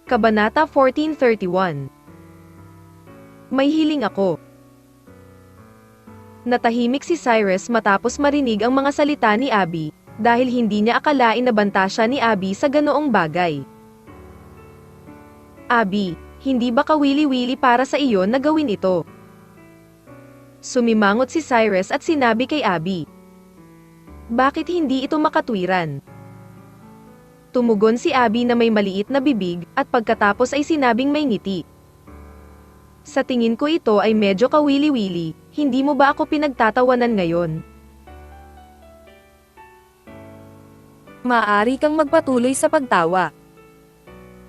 Kabanata 14:31. May hiling ako. Natahimik si Cyrus matapos marinig ang mga salita ni Abby, dahil hindi niya akalain na banta siya ni Abby sa ganoong bagay. Abby, hindi ba kawili-wili para sa iyo na gawin ito? Sumimangot si Cyrus at sinabi kay Abby. Bakit hindi ito makatwiran? Tumugon si Abby na may maliit na bibig, at pagkatapos ay sinabing may ngiti. Sa tingin ko ito ay medyo kawili-wili, hindi mo ba ako pinagtatawanan ngayon? Maaari kang magpatuloy sa pagtawa.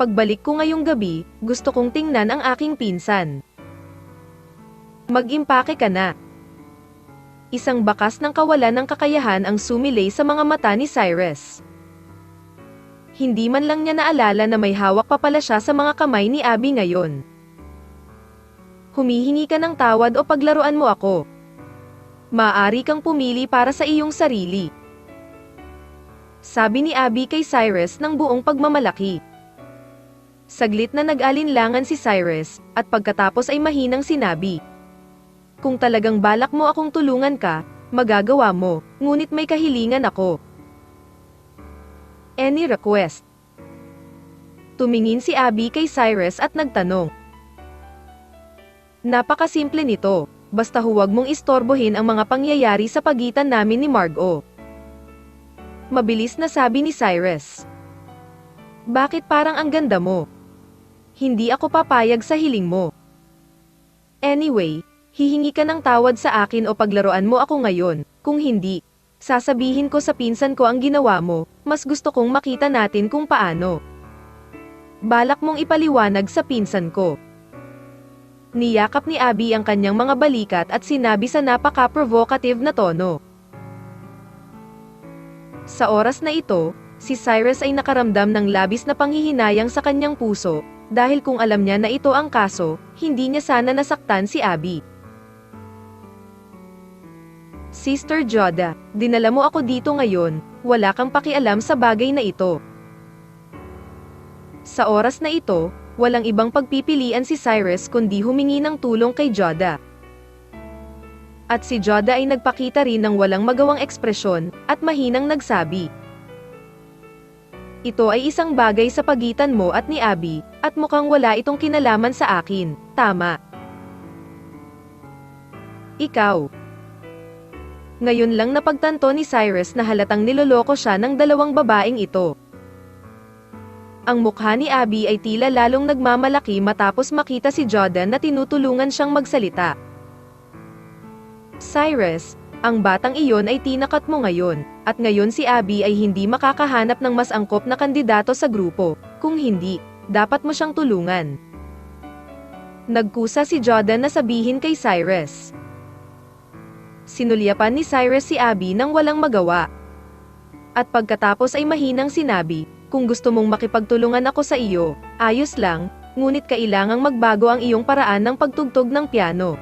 Pagbalik ko ngayong gabi, gusto kong tingnan ang aking pinsan. Mag-impake ka na. Isang bakas ng kawalan ng kakayahan ang sumilay sa mga mata ni Cyrus. Hindi man lang niya naalala na may hawak pa pala siya sa mga kamay ni Abby ngayon. Humihingi ka ng tawad o paglaruan mo ako. Maaari kang pumili para sa iyong sarili. Sabi ni Abby kay Cyrus ng buong pagmamalaki. Saglit na nag-alinlangan si Cyrus, at pagkatapos ay mahinang sinabi. Kung talagang balak mo akong tulungan ka, magagawa mo, ngunit may kahilingan ako. Any request? Tumingin si Abby kay Cyrus at nagtanong. Napakasimple nito, basta huwag mong istorbohin ang mga pangyayari sa pagitan namin ni Margot. Mabilis na sabi ni Cyrus. Bakit parang ang ganda mo? Hindi ako papayag sa hiling mo. Anyway, hihingi ka ng tawad sa akin o paglaruan mo ako ngayon, kung hindi, sasabihin ko sa pinsan ko ang ginawa mo, mas gusto kong makita natin kung paano. Balak mong ipaliwanag sa pinsan ko. Niyakap ni Abby ang kanyang mga balikat at sinabi sa napaka-provocative na tono. Sa oras na ito, si Cyrus ay nakaramdam ng labis na panghihinayang sa kanyang puso, dahil kung alam niya na ito ang kaso, hindi niya sana nasaktan si Abby. Sister Joda, dinala mo ako dito ngayon, wala kang pakialam sa bagay na ito. Sa oras na ito, walang ibang pagpipilian si Cyrus kundi humingi ng tulong kay Joda. At si Joda ay nagpakita rin ng walang magawang ekspresyon, at mahinang nagsabi. Ito ay isang bagay sa pagitan mo at ni Abby, at mukhang wala itong kinalaman sa akin, tama. Ikaw. Ngayon lang napagtanto ni Cyrus na halatang niloloko siya ng dalawang babaeng ito. Ang mukha ni Abby ay tila lalong nagmamalaki matapos makita si Jordan na tinutulungan siyang magsalita. Cyrus, ang batang iyon ay tinakat mo ngayon, at ngayon si Abby ay hindi makakahanap ng mas angkop na kandidato sa grupo, kung hindi, dapat mo siyang tulungan. Nagkusa si Jordan na sabihin kay Cyrus. Sinulyapan ni Cyrus si Abby nang walang magawa. At pagkatapos ay mahinang sinabi, kung gusto mong makipagtulungan ako sa iyo, ayos lang, ngunit kailangang magbago ang iyong paraan ng pagtugtog ng piano.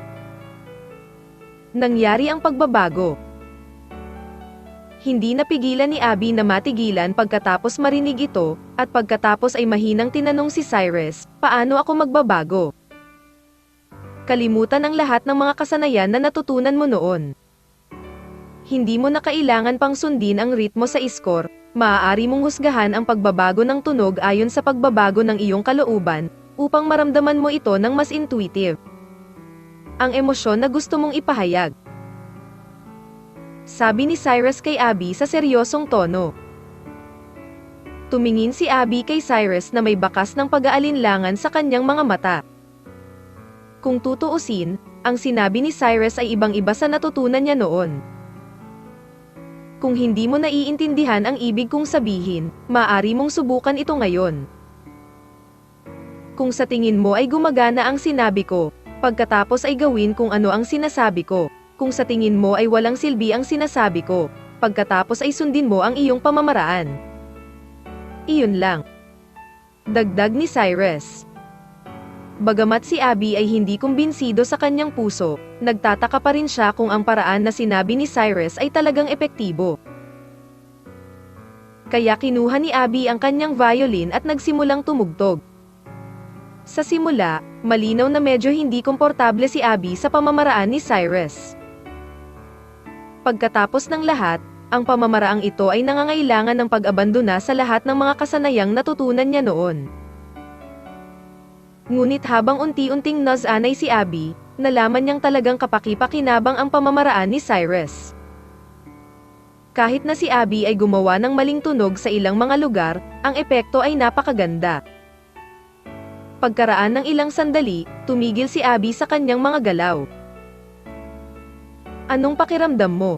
Nangyari ang pagbabago. Hindi napigilan ni Abby na matigilan pagkatapos marinig ito, at pagkatapos ay mahinang tinanong si Cyrus, paano ako magbabago? Kalimutan ang lahat ng mga kasanayan na natutunan mo noon. Hindi mo na kailangan pang sundin ang ritmo sa iskor, maaari mong husgahan ang pagbabago ng tunog ayon sa pagbabago ng iyong kalooban, upang maramdaman mo ito ng mas intuitive. Ang emosyon na gusto mong ipahayag. Sabi ni Cyrus kay Abby sa seryosong tono. Tumingin si Abby kay Cyrus na may bakas ng pag-aalinlangan sa kanyang mga mata. Kung tutuusin, ang sinabi ni Cyrus ay ibang-iba sa natutunan niya noon. Kung hindi mo naiintindihan ang ibig kong sabihin, maaari mong subukan ito ngayon. Kung sa tingin mo ay gumagana ang sinabi ko, pagkatapos ay gawin kung ano ang sinasabi ko. Kung sa tingin mo ay walang silbi ang sinasabi ko, pagkatapos ay sundin mo ang iyong pamamaraan. Iyon lang. Dagdag ni Cyrus. Bagamat si Abby ay hindi kumbinsido sa kanyang puso, nagtataka pa rin siya kung ang paraan na sinabi ni Cyrus ay talagang epektibo. Kaya kinuha ni Abby ang kanyang violin at nagsimulang tumugtog. Sa simula, malinaw na medyo hindi komportable si Abby sa pamamaraan ni Cyrus. Pagkatapos ng lahat, ang pamamaraang ito ay nangangailangan ng pag-abandona sa lahat ng mga kasanayang natutunan niya noon. Ngunit habang unti-unting nasanay si Abby, nalaman niyang talagang kapaki-pakinabang ang pamamaraan ni Cyrus. Kahit na si Abby ay gumawa ng maling tunog sa ilang mga lugar, ang epekto ay napakaganda. Pagkaraan ng ilang sandali, tumigil si Abby sa kanyang mga galaw. Anong pakiramdam mo?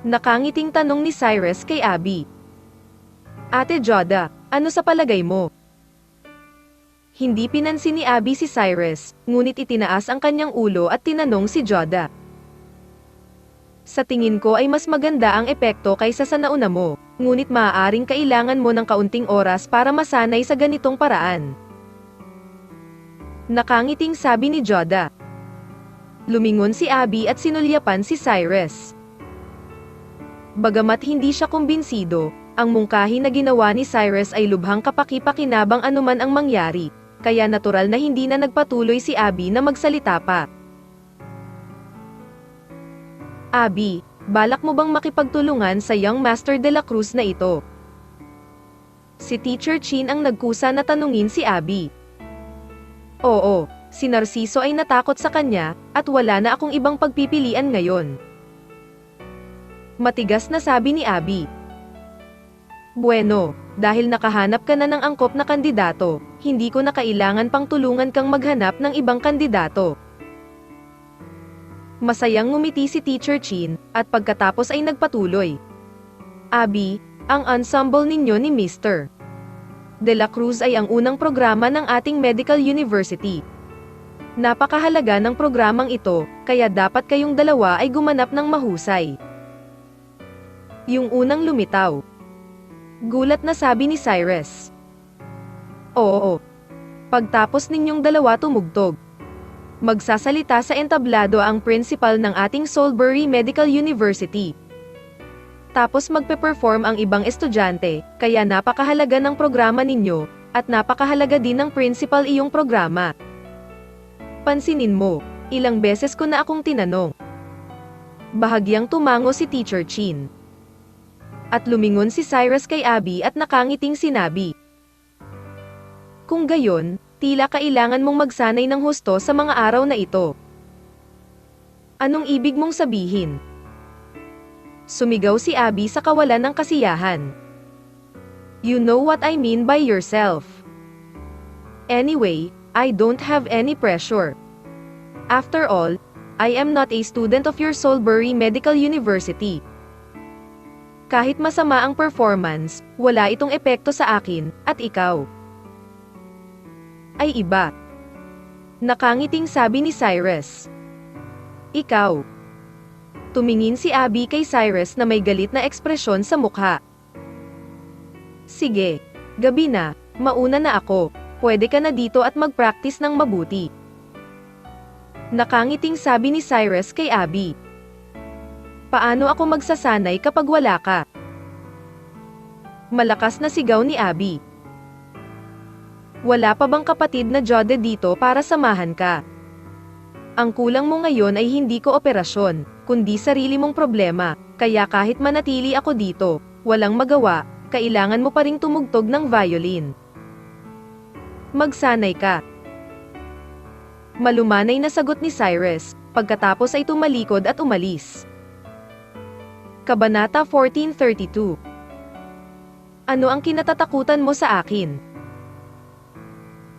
Nakangiting tanong ni Cyrus kay Abby. Ate Joda, ano sa palagay mo? Hindi pinansin ni Abby si Cyrus, ngunit itinaas ang kanyang ulo at tinanong si Joda. Sa tingin ko ay mas maganda ang epekto kaysa sa nauna mo, ngunit maaaring kailangan mo ng kaunting oras para masanay sa ganitong paraan. Nakangiting sabi ni Joda. Lumingon si Abby at sinulyapan si Cyrus. Bagamat hindi siya kumbinsido, ang mungkahi na ginawa ni Cyrus ay lubhang kapaki-pakinabang anuman ang mangyari, kaya natural na hindi na nagpatuloy si Abby na magsalita pa. Abby, balak mo bang makipagtulungan sa young Master de la Cruz na ito? Si Teacher Chin ang nagkusa na tanungin si Abby. Oo, si Narciso ay natakot sa kanya, at wala na akong ibang pagpipilian ngayon. Matigas na sabi ni Abby. Bueno, dahil nakahanap ka na ng angkop na kandidato, hindi ko na kailangan pang tulungan kang maghanap ng ibang kandidato. Masayang ngumiti si Teacher Chin, at pagkatapos ay nagpatuloy. Abby, ang ensemble ninyo ni Mr. De la Cruz ay ang unang programa ng ating medical university. Napakahalaga ng programang ito, kaya dapat kayong dalawa ay gumanap ng mahusay. Yung unang lumitaw. Gulat na sabi ni Cyrus. Oo. Pagtapos ninyong dalawa tumugtog, magsasalita sa entablado ang principal ng ating Salisbury Medical University. Tapos magpe-perform ang ibang estudyante, kaya napakahalaga ng programa ninyo, at napakahalaga din ng principal iyong programa. Pansinin mo, ilang beses ko na akong tinanong. Bahagyang tumango si Teacher Chin. At lumingon si Cyrus kay Abby at nakangiting sinabi. Kung gayon, tila kailangan mong magsanay ng husto sa mga araw na ito. Anong ibig mong sabihin? Sumigaw si Abby sa kawalan ng kasiyahan. You know what I mean by yourself. Anyway, I don't have any pressure. After all, I am not a student of your Salisbury Medical University. Kahit masama ang performance, wala itong epekto sa akin, at ikaw ay iba. Nakangiting sabi ni Cyrus. Ikaw. Tumingin si Abby kay Cyrus na may galit na ekspresyon sa mukha. Sige, gabi na, mauna na ako, pwede ka na dito at mag-practice ng mabuti. Nakangiting sabi ni Cyrus kay Abby. Paano ako magsasanay kapag wala ka? Malakas na sigaw ni Abby. Wala pa bang kapatid na Jode dito para samahan ka? Ang kulang mo ngayon ay hindi kooperasyon, kundi sarili mong problema, kaya kahit manatili ako dito, walang magawa, kailangan mo pa ring tumugtog ng violin. Magsanay ka. Malumanay na sagot ni Cyrus, pagkatapos ay tumalikod at umalis. Kabanata 1432. Ano ang kinatatakutan mo sa akin?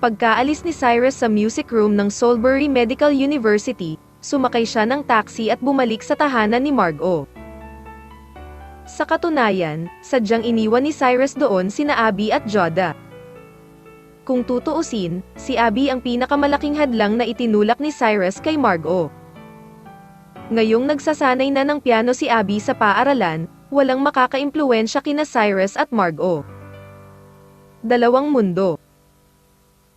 Pagkaalis ni Cyrus sa music room ng Salisbury Medical University, sumakay siya ng taxi at bumalik sa tahanan ni Margot. Sa katunayan, sadyang iniwan ni Cyrus doon sina Abby at Joda. Kung tutuusin, si Abby ang pinakamalaking hadlang na itinulak ni Cyrus kay Margot. Ngayong nagsasanay na ng piano si Abby sa paaralan, walang makakaimpluwensya kina Cyrus at Margot. Dalawang mundo.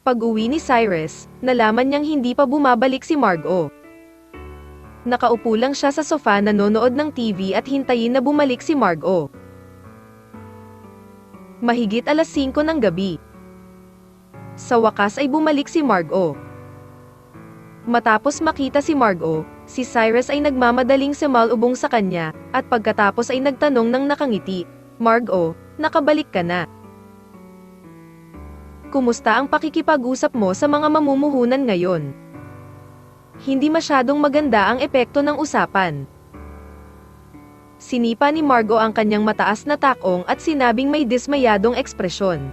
Pag-uwi ni Cyrus, nalaman niyang hindi pa bumabalik si Margot. Nakaupo lang siya sa sofa nanonood ng TV at hintayin na bumalik si Margot. Mahigit 5:00 ng gabi. Sa wakas ay bumalik si Margot. Matapos makita si Margot, si Cyrus ay nagmamadaling sumalubong sa kanya, at pagkatapos ay nagtanong ng nakangiti, "Margot, nakabalik ka na. Kumusta ang pakikipag-usap mo sa mga mamumuhunan ngayon?" Hindi masyadong maganda ang epekto ng usapan. Sinipa ni Margot ang kanyang mataas na takong at sinabing may dismayadong ekspresyon.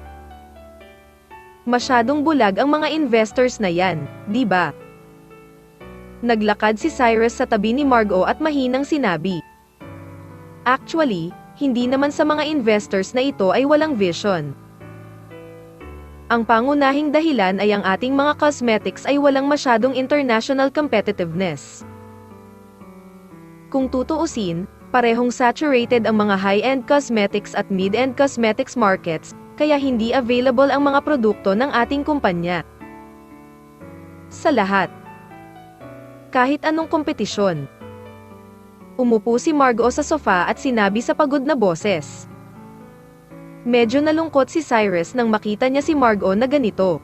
"Masyadong bulag ang mga investors na yan, di ba?" Naglakad si Cyrus sa tabi ni Margot at mahinang sinabi, "Actually, hindi naman sa mga investors na ito ay walang vision. Ang pangunahing dahilan ay ang ating mga cosmetics ay walang masyadong international competitiveness. Kung tutuusin, parehong saturated ang mga high-end cosmetics at mid-end cosmetics markets, kaya hindi available ang mga produkto ng ating kumpanya. Sa lahat, kahit anong kompetisyon." Umupo si Margot sa sofa at sinabi sa pagod na boses. Medyo nalungkot si Cyrus nang makita niya si Margot na ganito.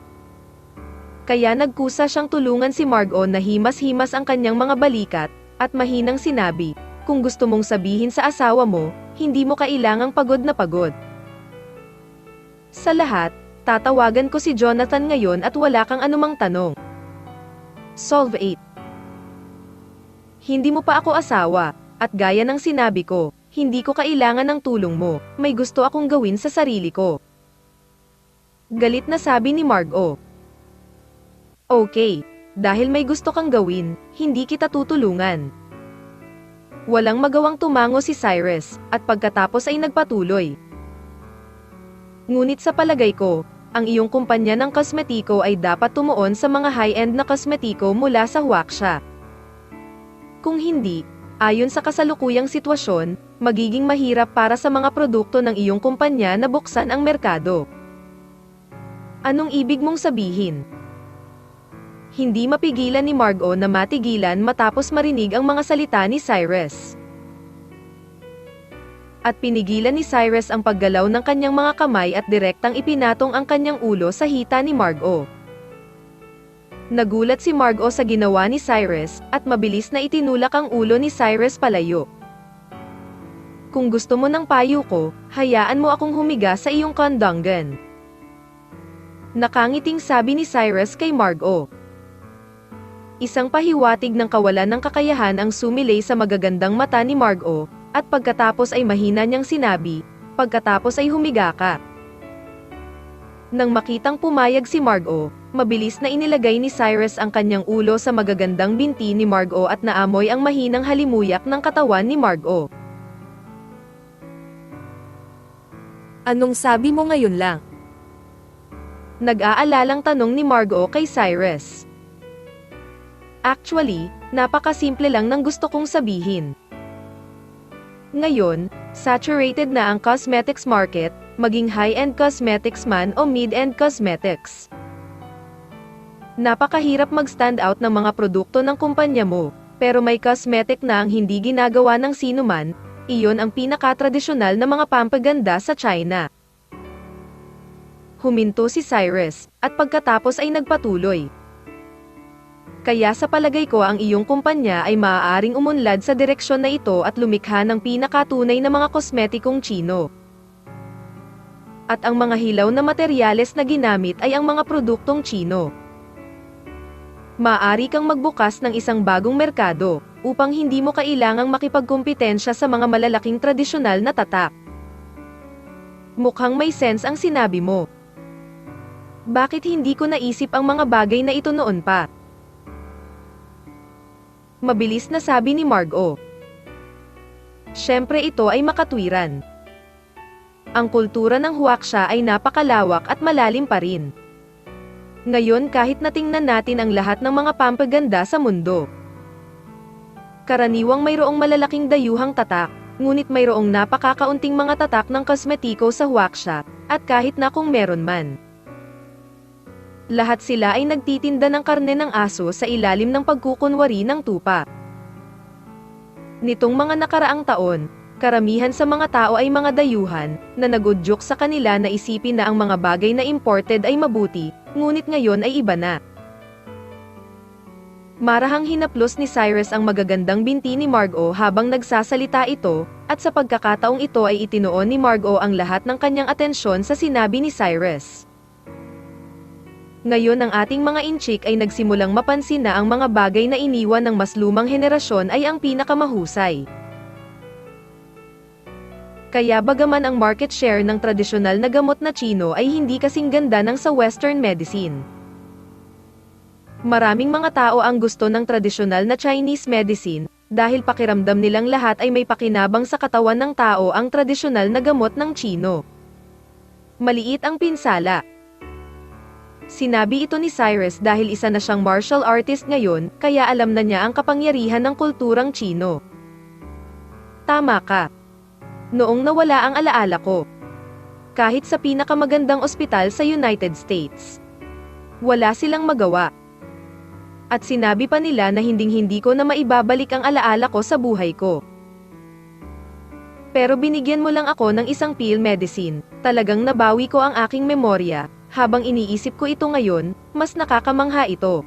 Kaya nagkusa siyang tulungan si Margot na himas-himas ang kanyang mga balikat, at mahinang sinabi, "Kung gusto mong sabihin sa asawa mo, hindi mo kailangang pagod na pagod. Sa lahat, tatawagan ko si Jonathan ngayon at wala kang anumang tanong. Solve 8. Hindi mo pa ako asawa, at gaya ng sinabi ko, hindi ko kailangan ng tulong mo, may gusto akong gawin sa sarili ko." Galit na sabi ni Margot. "Okay, dahil may gusto kang gawin, hindi kita tutulungan." Walang magawang tumango si Cyrus, at pagkatapos ay nagpatuloy. "Ngunit sa palagay ko, ang iyong kumpanya ng kosmetiko ay dapat tumuon sa mga high-end na kosmetiko mula sa Huaxia. Kung hindi, ayon sa kasalukuyang sitwasyon, magiging mahirap para sa mga produkto ng iyong kumpanya na buksan ang merkado." Anong ibig mong sabihin? Hindi mapigilan ni Margot na matigilan matapos marinig ang mga salita ni Cyrus. At pinigilan ni Cyrus ang paggalaw ng kanyang mga kamay at direktang ipinatong ang kanyang ulo sa hita ni Margot. Nagulat si Margot sa ginawa ni Cyrus, at mabilis na itinulak ang ulo ni Cyrus palayo. "Kung gusto mo ng payo ko, hayaan mo akong humiga sa iyong kandanggan." Nakangiting sabi ni Cyrus kay Margot. Isang pahiwatig ng kawalan ng kakayahan ang sumilay sa magagandang mata ni Margot, at pagkatapos ay mahina niyang sinabi, "Pagkatapos ay humiga ka." Nang makitang pumayag si Margot, mabilis na inilagay ni Cyrus ang kanyang ulo sa magagandang binti ni Margot at naamoy ang mahinang halimuyak ng katawan ni Margot. Anong sabi mo ngayon lang? Nag-aalalang tanong ni Margot kay Cyrus. "Actually, napakasimple lang ng gusto kong sabihin. Ngayon, saturated na ang cosmetics market, maging high-end cosmetics man o mid-end cosmetics. Napakahirap mag-stand out ng mga produkto ng kumpanya mo, pero may cosmetic na ang hindi ginagawa ng sino man, iyon ang pinakatradisyonal na mga pampaganda sa China." Huminto si Cyrus, at pagkatapos ay nagpatuloy. "Kaya sa palagay ko ang iyong kumpanya ay maaaring umunlad sa direksyon na ito at lumikha ng pinakatunay na mga kosmetikong Chino. At ang mga hilaw na materyales na ginamit ay ang mga produktong Chino. Maaari kang magbukas ng isang bagong merkado, upang hindi mo kailangang makipagkumpetensya sa mga malalaking tradisyonal na tatak." Mukhang may sense ang sinabi mo. Bakit hindi ko naisip ang mga bagay na ito noon pa? Mabilis na sabi ni Margot. Siyempre ito ay makatwiran. Ang kultura ng Huaxia ay napakalawak at malalim pa rin. Ngayon kahit natingnan natin ang lahat ng mga pampaganda sa mundo, karaniwang mayroong malalaking dayuhang tatak, ngunit mayroong napakakaunting mga tatak ng kosmetiko sa Huaxia, at kahit na kung meron man, lahat sila ay nagtitinda ng karne ng aso sa ilalim ng pagkukunwari ng tupa. Nitong mga nakaraang taon, karamihan sa mga tao ay mga dayuhan, na nagudyok sa kanila na isipin na ang mga bagay na imported ay mabuti, ngunit ngayon ay iba na. Marahang hinaplos ni Cyrus ang magagandang binti ni Margot habang nagsasalita ito, at sa pagkakataong ito ay itinuon ni Margot ang lahat ng kanyang atensyon sa sinabi ni Cyrus. Ngayon ang ating mga inchik ay nagsimulang mapansin na ang mga bagay na iniwan ng mas lumang henerasyon ay ang pinakamahusay. Kaya bagaman ang market share ng tradisyonal na gamot na Tsino ay hindi kasing ganda ng sa Western medicine. Maraming mga tao ang gusto ng tradisyonal na Chinese medicine, dahil pakiramdam nilang lahat ay may pakinabang sa katawan ng tao ang tradisyonal na gamot ng Tsino. Maliit ang pinsala. Sinabi ito ni Cyrus dahil isa na siyang martial artist ngayon, kaya alam na niya ang kapangyarihan ng kulturang Tsino. Tama ka. Noong nawala ang alaala ko. Kahit sa pinakamagandang ospital sa United States. Wala silang magawa. At sinabi pa nila na hinding-hindi ko na maibabalik ang alaala ko sa buhay ko. Pero binigyan mo lang ako ng isang pill medicine, talagang nabawi ko ang aking memorya, habang iniisip ko ito ngayon, mas nakakamangha ito.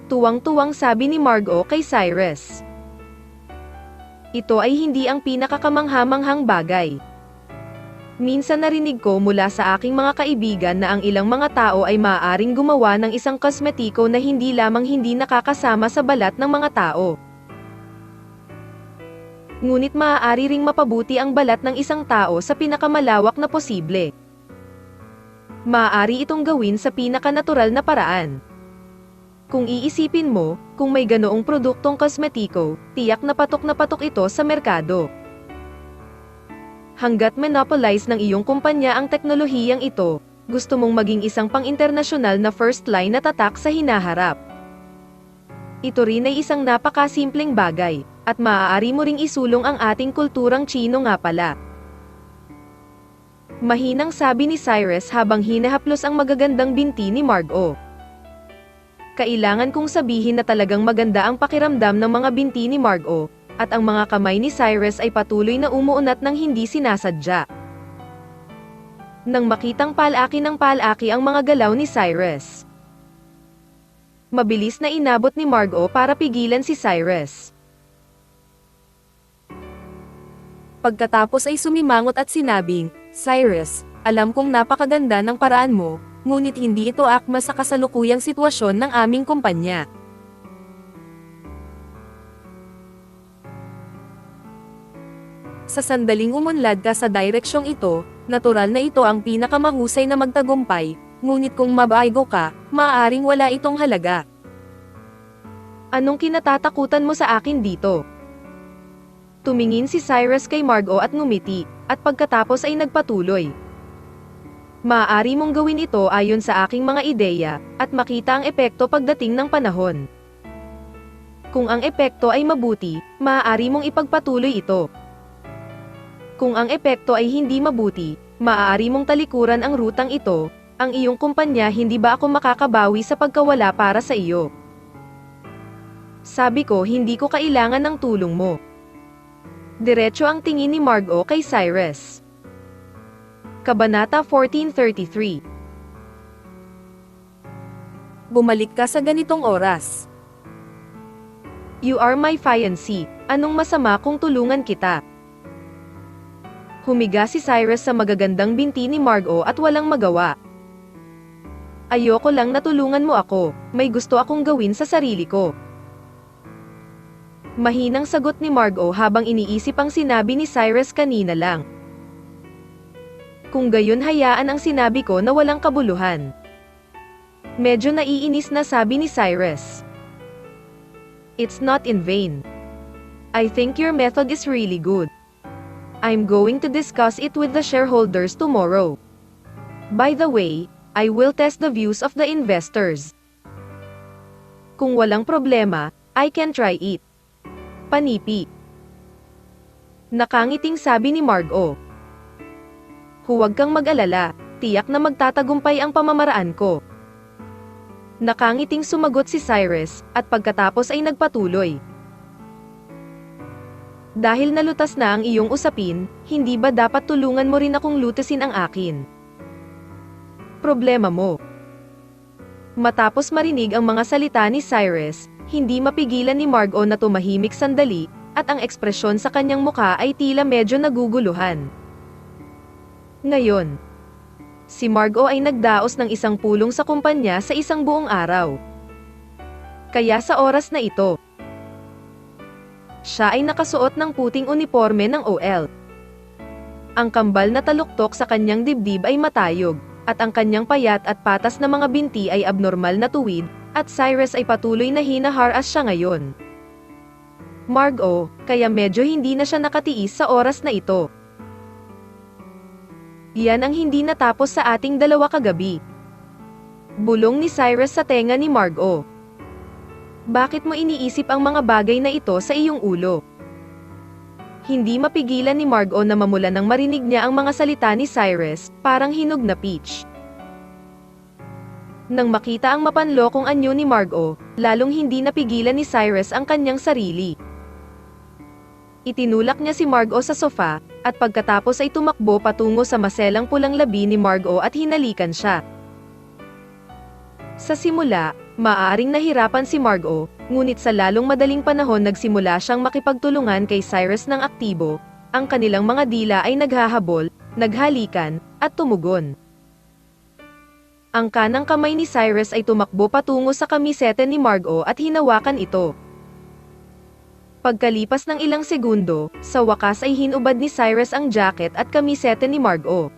Tuwang-tuwang sabi ni Margot kay Cyrus. Ito ay hindi ang pinakakamangha-manghang bagay. Minsan narinig ko mula sa aking mga kaibigan na ang ilang mga tao ay maaaring gumawa ng isang kosmetiko na hindi lamang hindi nakakasama sa balat ng mga tao. Ngunit maaari ring mapabuti ang balat ng isang tao sa pinakamalawak na posible. Maaari itong gawin sa pinakanatural na paraan. Kung iisipin mo, kung may ganoong produktong kosmetiko, tiyak na patok ito sa merkado. Hanggat monopolize ng iyong kumpanya ang teknolohiyang ito, gusto mong maging isang pang-internasyonal na first line na tatak sa hinaharap. Ito rin ay isang napakasimpleng bagay, at maaari mo ring isulong ang ating kulturang Tsino nga pala. Mahinang sabi ni Cyrus habang hinahaplos ang magagandang binti ni Margot. Kailangan kong sabihin na talagang maganda ang pakiramdam ng mga binti ni Margot, at ang mga kamay ni Cyrus ay patuloy na umuunat ng hindi sinasadya. Nang makitang palaki ng palaki ang mga galaw ni Cyrus. Mabilis na inabot ni Margot para pigilan si Cyrus. Pagkatapos ay sumimangot at sinabing, Cyrus, alam kong napakaganda ng paraan mo, ngunit hindi ito akma sa kasalukuyang sitwasyon ng aming kumpanya. Sa sandaling umunlad ka sa direksyong ito, natural na ito ang pinakamahusay na magtagumpay, ngunit kung mabago ka, maaaring wala itong halaga. Anong kinatatakutan mo sa akin dito? Tumingin si Cyrus kay Margot at ngumiti, at pagkatapos ay nagpatuloy. Maaari mong gawin ito ayon sa aking mga ideya, at makita ang epekto pagdating ng panahon. Kung ang epekto ay mabuti, maaari mong ipagpatuloy ito. Kung ang epekto ay hindi mabuti, maaari mong talikuran ang rutang ito, ang iyong kumpanya hindi ba ako makakabawi sa pagkawala para sa iyo? Sabi ko hindi ko kailangan ng tulong mo. Diretso ang tingin ni Margot kay Cyrus. Kabanata 1433. Bumalik ka sa ganitong oras. You are my fiancé, anong masama kung tulungan kita? Humiga si Cyrus sa magagandang binti ni Margot at walang magawa. Ayoko lang na tulungan mo ako, may gusto akong gawin sa sarili ko. Mahinang sagot ni Margot habang iniisip ang sinabi ni Cyrus kanina lang. Kung gayon hayaan ang sinabi ko na walang kabuluhan. Medyo naiinis na sabi ni Cyrus. It's not in vain. I think your method is really good. I'm going to discuss it with the shareholders tomorrow. By the way, I will test the views of the investors. Kung walang problema, I can try it. Panipi. Nakangiting sabi ni Margot. Huwag kang mag-alala, tiyak na magtatagumpay ang pamamaraan ko. Nakangiting sumagot si Cyrus, at pagkatapos ay nagpatuloy. Dahil nalutas na ang iyong usapin, hindi ba dapat tulungan mo rin akong lutasin ang akin? problema mo. Matapos marinig ang mga salita ni Cyrus, hindi mapigilan ni Margot na tumahimik sandali, at ang ekspresyon sa kanyang mukha ay tila medyo naguguluhan. Ngayon, si Margot ay nagdaos ng isang pulong sa kumpanya sa isang buong araw. Kaya sa oras na ito, siya ay nakasuot ng puting uniforme ng OL. Ang kambal na taluktok sa kanyang dibdib ay matayog, at ang kanyang payat at patas na mga binti ay abnormal na tuwid, at Cyrus ay patuloy na hinaharas siya ngayon. Margot, kaya medyo hindi na siya nakatiis sa oras na ito. Yan ang hindi natapos sa ating dalawa kagabi. Bulong ni Cyrus sa tenga ni Margot. Bakit mo iniisip ang mga bagay na ito sa iyong ulo? Hindi mapigilan ni Margot na mamula nang marinig niya ang mga salita ni Cyrus, parang hinog na peach. Nang makita ang mapanlokong anyo ni Margot, lalong hindi napigilan ni Cyrus ang kanyang sarili. Itinulak niya si Margot sa sofa, at pagkatapos ay tumakbo patungo sa maselang pulang labi ni Margot at hinalikan siya. Sa simula, maaaring nahirapan si Margot, ngunit sa lalong madaling panahon nagsimula siyang makipagtulungan kay Cyrus ng aktibo, ang kanilang mga dila ay naghahabol, naghalikan, at tumugon. Ang kanang kamay ni Cyrus ay tumakbo patungo sa kamisete ni Margot at hinawakan ito. Pagkalipas ng ilang segundo, sa wakas ay hinubad ni Cyrus ang jacket at kamisete ni Margot.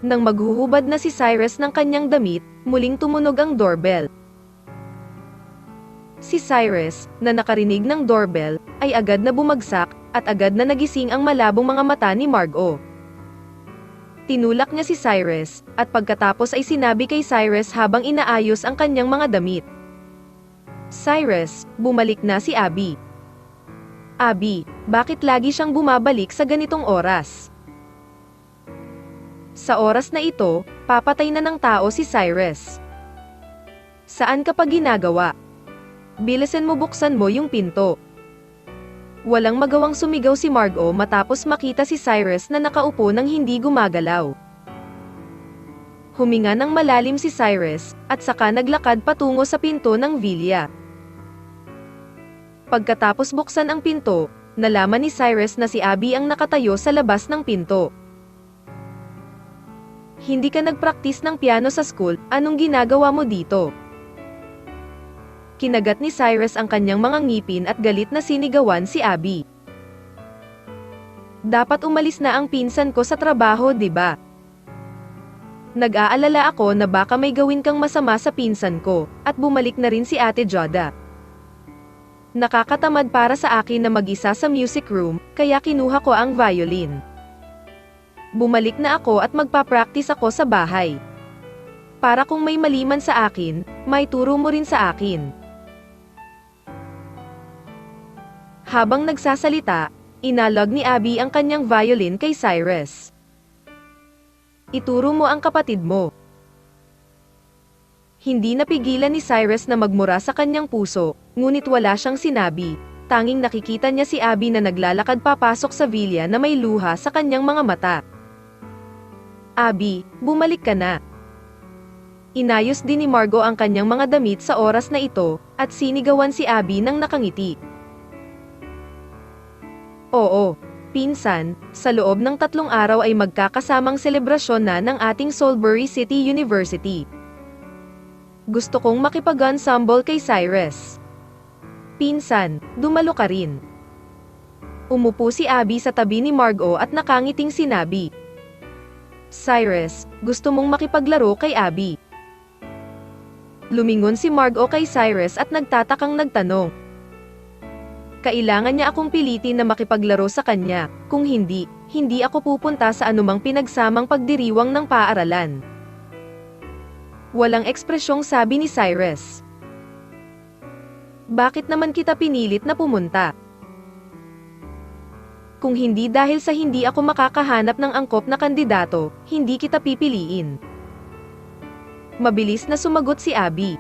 Nang maghuhubad na si Cyrus ng kanyang damit, muling tumunog ang doorbell. Si Cyrus, na nakarinig ng doorbell, ay agad na bumagsak, at agad na nagising ang malabong mga mata ni Margot. Tinulak niya si Cyrus, at pagkatapos ay sinabi kay Cyrus habang inaayos ang kanyang mga damit. Cyrus, bumalik na si Abby. Abby, bakit lagi siyang bumabalik sa ganitong oras? Sa oras na ito, papatay na ng tao si Cyrus. Saan ka pa ginagawa? Bilisan mo, buksan mo yung pinto. Walang magawang sumigaw si Margot matapos makita si Cyrus na nakaupo nang hindi gumagalaw. Huminga ng malalim si Cyrus, at saka naglakad patungo sa pinto ng villa. Pagkatapos buksan ang pinto, nalaman ni Cyrus na si Abby ang nakatayo sa labas ng pinto. Hindi ka nagpraktis ng piano sa school, anong ginagawa mo dito? Kinagat ni Cyrus ang kanyang mga ngipin at galit na sinigawan si Abby. Dapat umalis na ang pinsan ko sa trabaho, di ba? Nag-aalala ako na baka may gawin kang masama sa pinsan ko, at bumalik na rin si Ate Joda. Nakakatamad para sa akin na mag-isa sa music room, kaya kinuha ko ang violin. Bumalik na ako at magpa-practice ako sa bahay. Para kung may mali man sa akin, may turo mo rin sa akin. Habang nagsasalita, inalog ni Abby ang kanyang violin kay Cyrus. Ituro mo ang kapatid mo. Hindi napigilan ni Cyrus na magmura sa kanyang puso, ngunit wala siyang sinabi. Tanging nakikita niya si Abby na naglalakad papasok sa villa na may luha sa kanyang mga mata. Abby, bumalik ka na. Inayos din ni Margot ang kanyang mga damit sa oras na ito, at sinigawan si Abby nang nakangiti. Oo, pinsan, sa loob ng 3 araw ay magkakasamang selebrasyon na ng ating Salisbury City University. Gusto kong makipag-ensemble kay Cyrus. Pinsan, dumalo ka rin. Umupo si Abby sa tabi ni Margot at nakangiting sinabi. Cyrus, gusto mong makipaglaro kay Abby? Lumingon si Margot kay Cyrus at nagtatakang nagtanong. Kailangan niya akong pilitin na makipaglaro sa kanya, kung hindi, hindi ako pupunta sa anumang pinagsamang pagdiriwang ng paaralan. Walang ekspresyong sabi ni Cyrus. Bakit naman kita pinilit na pumunta? Kung hindi dahil sa hindi ako makakahanap ng angkop na kandidato, hindi kita pipiliin. Mabilis na sumagot si Abby.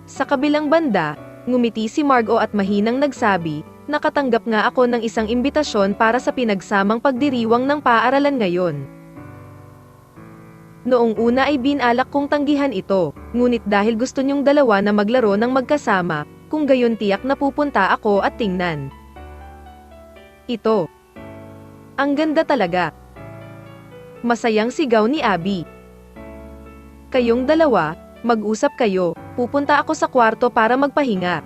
Sa kabilang banda, ngumiti si Margot at mahinang nagsabi, nakatanggap nga ako ng isang imbitasyon para sa pinagsamang pagdiriwang ng paaralan ngayon. Noong una ay binalak kong tanggihan ito, ngunit dahil gusto niyong dalawa na maglaro ng magkasama, kung gayon tiyak na pupunta ako at tingnan. Ito. Ang ganda talaga. Masayang sigaw ni Abby. Kayong dalawa, mag-usap kayo, pupunta ako sa kwarto para magpahinga.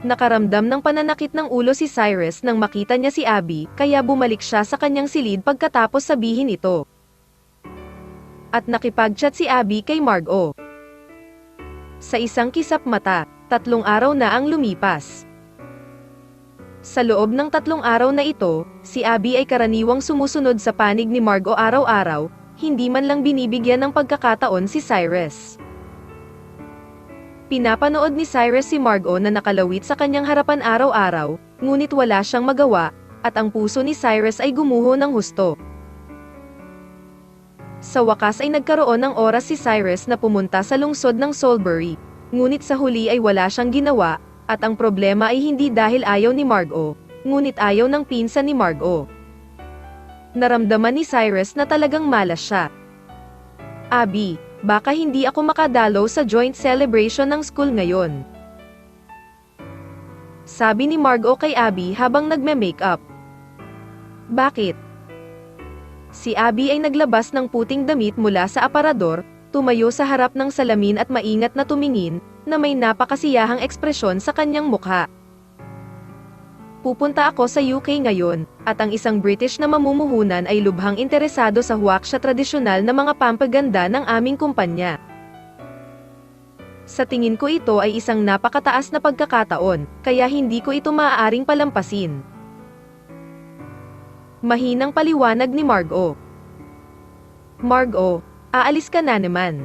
Nakaramdam ng pananakit ng ulo si Cyrus nang makita niya si Abby, kaya bumalik siya sa kanyang silid pagkatapos sabihin ito. At nakipag-chat si Abby kay Margot. Sa isang kisap mata, 3 araw na ang lumipas. Sa loob ng 3 araw na ito, si Abby ay karaniwang sumusunod sa panig ni Margot araw-araw, hindi man lang binibigyan ng pagkakataon si Cyrus. Pinapanood ni Cyrus si Margot na nakalawit sa kanyang harapan araw-araw, ngunit wala siyang magawa, at ang puso ni Cyrus ay gumuho ng husto. Sa wakas ay nagkaroon ng oras si Cyrus na pumunta sa lungsod ng Salisbury, ngunit sa huli ay wala siyang ginawa, at ang problema ay hindi dahil ayaw ni Margot, ngunit ayaw ng pinsan ni Margot. Naramdaman ni Cyrus na talagang malas siya. Abby, baka hindi ako makadalo sa joint celebration ng school ngayon. Sabi ni Margot kay Abby habang nagme-makeup. Bakit? Si Abby ay naglabas ng puting damit mula sa aparador, tumayo sa harap ng salamin at maingat na tumingin, na may napakasiyahang ekspresyon sa kanyang mukha. Pupunta ako sa UK ngayon, at ang isang British na mamumuhunan ay lubhang interesado sa huwaksya tradisyonal na mga pampaganda ng aming kumpanya. Sa tingin ko ito ay isang napakataas na pagkakataon, kaya hindi ko ito maaaring palampasin. Mahinang paliwanag ni Margot. Margot, aalis ka na naman.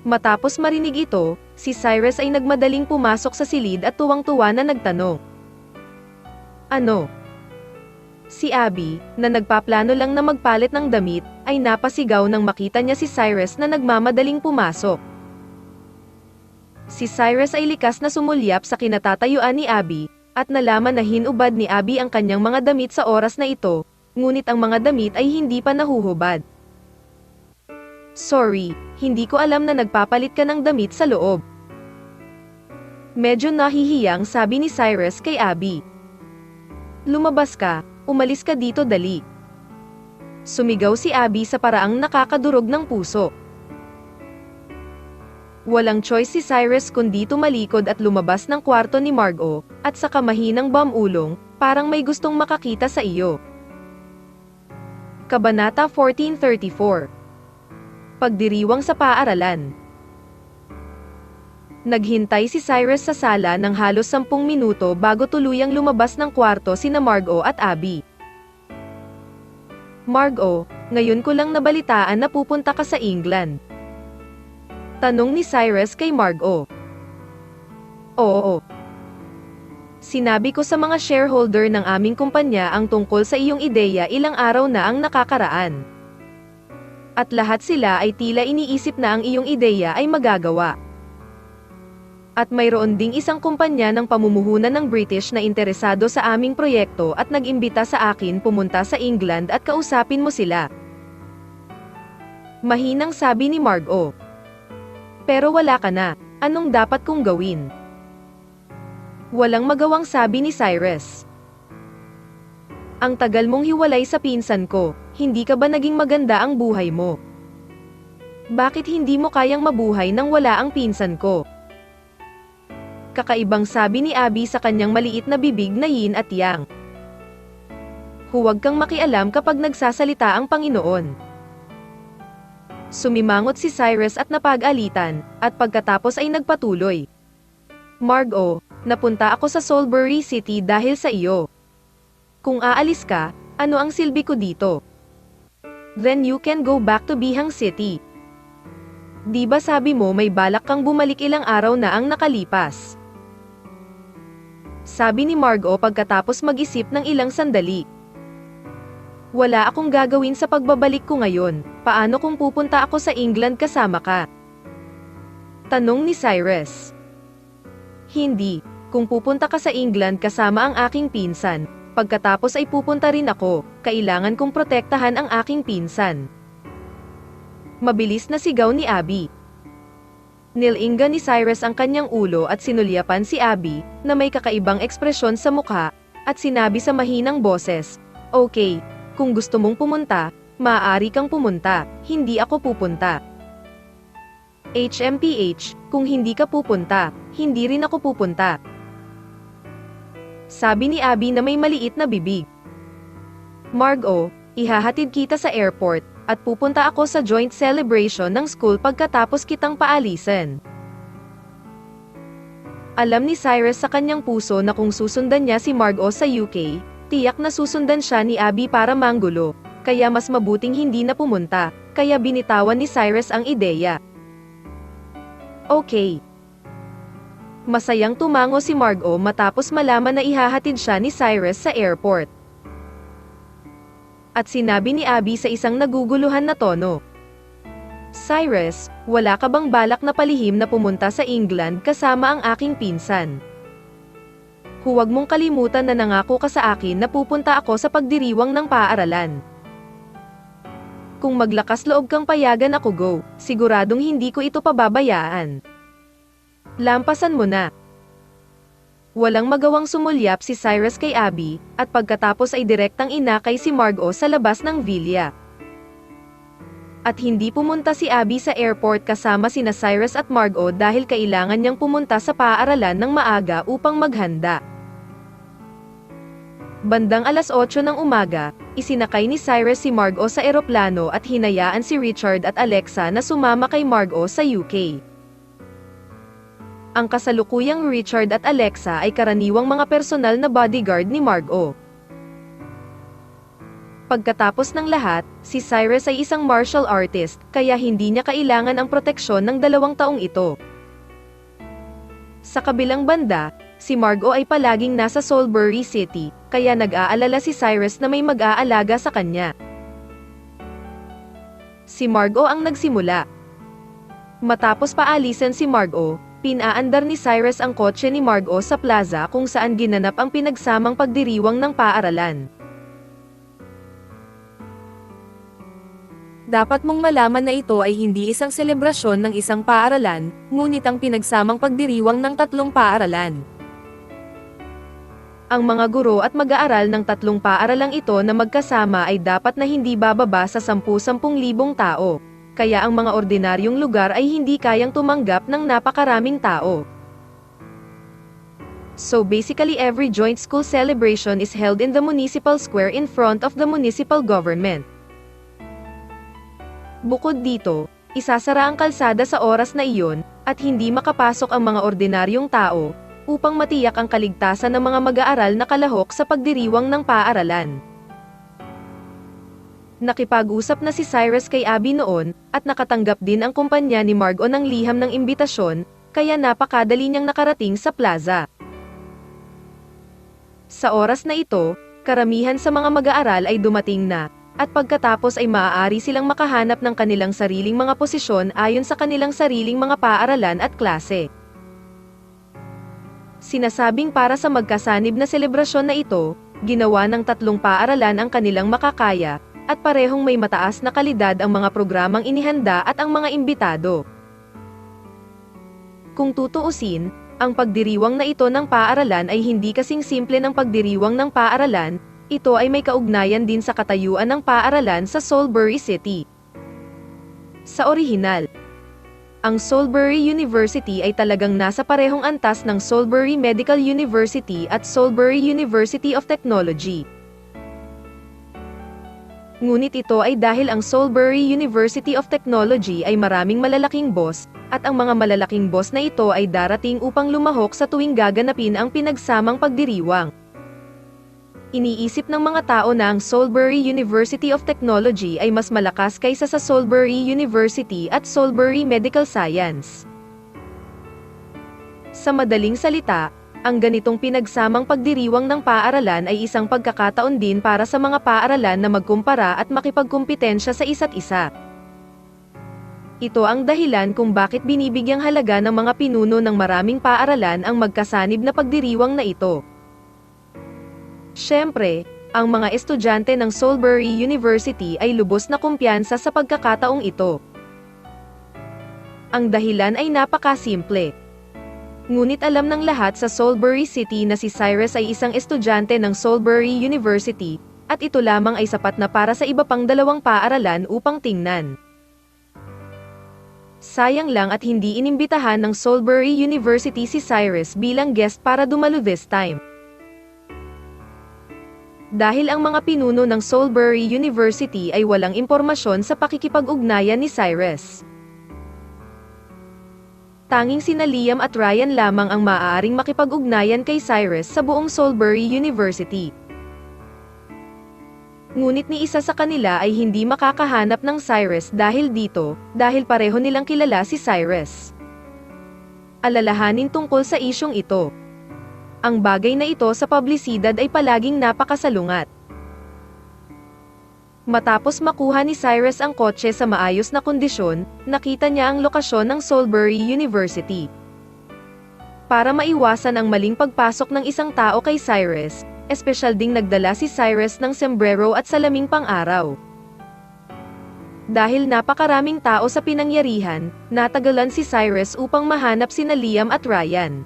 Matapos marinig ito, si Cyrus ay nagmadaling pumasok sa silid at tuwang-tuwa na nagtanong. Ano? Si Abby, na nagpaplano lang na magpalit ng damit, ay napasigaw nang makita niya si Cyrus na nagmamadaling pumasok. Si Cyrus ay likas na sumulyap sa kinatatayuan ni Abby, at nalaman na hinubad ni Abby ang kanyang mga damit sa oras na ito, ngunit ang mga damit ay hindi pa nahuhubad. Sorry, hindi ko alam na nagpapalit ka ng damit sa loob. Medyo nahihiyang sabi ni Cyrus kay Abby. Lumabas ka, umalis ka dito dali. Sumigaw si Abby sa paraang nakakadurog ng puso. Walang choice si Cyrus kundi tumalikod at lumabas ng kwarto ni Margot, at sa kamahinang bamulong, parang may gustong makakita sa iyo. Kabanata 1434. Pagdiriwang sa paaralan. Naghintay si Cyrus sa sala ng halos 10 minuto bago tuluyang lumabas ng kwarto sina Margot at Abby. Margot, ngayon ko lang nabalitaan na pupunta ka sa England. Tanong ni Cyrus kay Margot. Oo. Sinabi ko sa mga shareholder ng aming kumpanya ang tungkol sa iyong ideya ilang araw na ang nakakaraan. At lahat sila ay tila iniisip na ang iyong ideya ay magagawa. At mayroon ding isang kumpanya ng pamumuhunan ng British na interesado sa aming proyekto at nag-imbita sa akin pumunta sa England at kausapin mo sila. Mahinang sabi ni Margot. Pero wala ka na, anong dapat kong gawin? Walang magawang sabi ni Cyrus. Ang tagal mong hiwalay sa pinsan ko, hindi ka ba naging maganda ang buhay mo? Bakit hindi mo kayang mabuhay nang wala ang pinsan ko? Kakaibang sabi ni Abby sa kanyang maliit na bibig na yin at yang. Huwag kang makialam kapag nagsasalita ang Panginoon. Sumimangot si Cyrus at napag-alitan, at pagkatapos ay nagpatuloy. Margot, napunta ako sa Salisbury City dahil sa iyo. Kung aalis ka, ano ang silbi ko dito? Then you can go back to Bihang City. Di ba sabi mo may balak kang bumalik ilang araw na ang nakalipas? Sabi ni Margot pagkatapos mag-isip ng ilang sandali. Wala akong gagawin sa pagbabalik ko ngayon, paano kung pupunta ako sa England kasama ka? Tanong ni Cyrus. Hindi, kung pupunta ka sa England kasama ang aking pinsan, pagkatapos ay pupunta rin ako, kailangan kong protektahan ang aking pinsan. Mabilis na sigaw ni Abby. Nilinga ni Cyrus ang kanyang ulo at sinulyapan si Abby, na may kakaibang ekspresyon sa mukha, at sinabi sa mahinang boses, "Okay, kung gusto mong pumunta, maaari kang pumunta, hindi ako pupunta. HMPH, kung hindi ka pupunta, hindi rin ako pupunta." Sabi ni Abby na may maliit na bibig. "Margo, ihahatid kita sa airport, at pupunta ako sa joint celebration ng school pagkatapos kitang paalisin." Alam ni Cyrus sa kanyang puso na kung susundan niya si Margo sa UK, tiyak na susundan siya ni Abby para manggulo, kaya mas mabuting hindi na pumunta, kaya binitawan ni Cyrus ang ideya. Okay. Masayang tumango si Margo matapos malaman na ihahatid siya ni Cyrus sa airport. At sinabi ni Abby sa isang naguguluhan na tono, "Cyrus, wala ka bang balak na palihim na pumunta sa England kasama ang aking pinsan? Huwag mong kalimutan na nangako ka sa akin na pupunta ako sa pagdiriwang ng paaralan. Kung maglakas loob kang payagan ako go, siguradong hindi ko ito pababayaan. Lampasan mo na." Walang magawang sumulyap si Cyrus kay Abby, at pagkatapos ay direktang inakay si Margo sa labas ng villa. At hindi pumunta si Abby sa airport kasama sina Cyrus at Margo dahil kailangan niyang pumunta sa paaralan ng maaga upang maghanda. Bandang alas 8 ng umaga, isinakay ni Cyrus si Margo sa eroplano at hinayaan si Richard at Alexa na sumama kay Margo sa UK. Ang kasalukuyang Richard at Alexa ay karaniwang mga personal na bodyguard ni Margo. Pagkatapos ng lahat, si Cyrus ay isang martial artist, kaya hindi niya kailangan ang proteksyon ng 2 taong ito. Sa kabilang banda, si Margo ay palaging nasa Salisbury City, kaya nag-aalala si Cyrus na may mag-aalaga sa kanya. Si Margo ang nagsimula. Matapos paalisan si Margo, pinaandar ni Cyrus ang kotse ni Margo sa plaza kung saan ginanap ang pinagsamang pagdiriwang ng paaralan. Dapat mong malaman na ito ay hindi isang selebrasyon ng isang paaralan, ngunit ang pinagsamang pagdiriwang ng 3 paaralan. Ang mga guro at mag-aaral ng 3 paaralang ito na magkasama ay dapat na hindi bababa sa 10,000 tao. Kaya ang mga ordinaryong lugar ay hindi kayang tumanggap ng napakaraming tao. So basically every joint school celebration is held in the municipal square in front of the municipal government. Bukod dito, isasara ang kalsada sa oras na iyon, at hindi makapasok ang mga ordinaryong tao, upang matiyak ang kaligtasan ng mga mag-aaral na kalahok sa pagdiriwang ng paaralan. Nakipag-usap na si Cyrus kay Abby noon, at nakatanggap din ang kumpanya ni Margo ng liham ng imbitasyon, kaya napakadali niyang nakarating sa plaza. Sa oras na ito, karamihan sa mga mag-aaral ay dumating na, at pagkatapos ay maaari silang makahanap ng kanilang sariling mga posisyon ayon sa kanilang sariling mga paaralan at klase. Sinasabing para sa magkasanib na selebrasyon na ito, ginawa ng 3 paaralan ang kanilang makakaya, at parehong may mataas na kalidad ang mga programang inihanda at ang mga imbitado. Kung tutuusin, ang pagdiriwang na ito ng paaralan ay hindi kasing simple ng pagdiriwang ng paaralan, ito ay may kaugnayan din sa katayuan ng paaralan sa Salisbury City. Sa orihinal, ang Salisbury University ay talagang nasa parehong antas ng Salisbury Medical University at Salisbury University of Technology. Ngunit ito ay dahil ang Salisbury University of Technology ay maraming malalaking boss, at ang mga malalaking boss na ito ay darating upang lumahok sa tuwing gaganapin ang pinagsamang pagdiriwang. Iniisip ng mga tao na ang Salisbury University of Technology ay mas malakas kaysa sa Salisbury University at Salisbury Medical Science. Sa madaling salita, ang ganitong pinagsamang pagdiriwang ng paaralan ay isang pagkakataon din para sa mga paaralan na magkumpara at makipagkumpetensya sa isa't isa. Ito ang dahilan kung bakit binibigyang halaga ng mga pinuno ng maraming paaralan ang magkasanib na pagdiriwang na ito. Siyempre, ang mga estudyante ng Salisbury University ay lubos na kumpiyansa sa pagkakataong ito. Ang dahilan ay napakasimple. Ngunit alam ng lahat sa Soulbury City na si Cyrus ay isang estudyante ng Soulbury University, at ito lamang ay sapat na para sa iba pang 2 paaralan upang tingnan. Sayang lang at hindi inimbitahan ng Soulbury University si Cyrus bilang guest para dumalo this time. Dahil ang mga pinuno ng Soulbury University ay walang impormasyon sa pakikipag-ugnayan ni Cyrus. Tanging sina Liam at Ryan lamang ang maaaring makipag-ugnayan kay Cyrus sa buong Soulbury University. Ngunit ni isa sa kanila ay hindi makakahanap ng Cyrus dahil pareho nilang kilala si Cyrus. Alalahanin tungkol sa isyong ito. Ang bagay na ito sa publisidad ay palaging napakasalungat. Matapos makuha ni Cyrus ang kotse sa maayos na kondisyon, nakita niya ang lokasyon ng Soulbury University. Para maiwasan ang maling pagpasok ng isang tao kay Cyrus, espesyal ding nagdala si Cyrus ng sombrero at salaming pang-araw. Dahil napakaraming tao sa pinangyarihan, natagalan si Cyrus upang mahanap sina Liam at Ryan.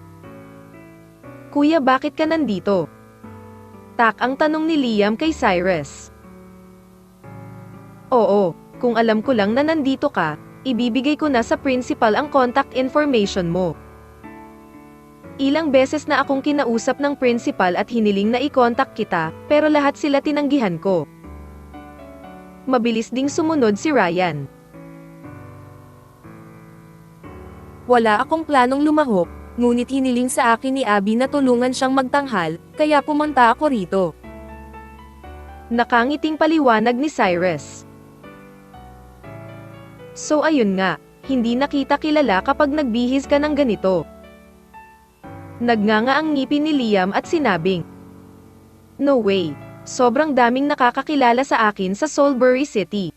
"Kuya, bakit ka nandito?" Ang tanong ni Liam kay Cyrus. "Oo, kung alam ko lang na nandito ka, ibibigay ko na sa principal ang contact information mo. Ilang beses na akong kinausap ng principal at hiniling na i-contact kita, pero lahat sila tinanggihan ko." Mabilis ding sumunod si Ryan. Wala akong planong lumahok, ngunit hiniling sa akin ni Abby na tulungan siyang magtanghal, kaya pumunta ako rito. Nakangiting paliwanag ni Cyrus. "So ayun nga, hindi na kita kilala kapag nagbihis ka ng ganito." Nagnganga ang ngipin ni Liam at sinabing, "No way, sobrang daming nakakakilala sa akin sa Soulbury City.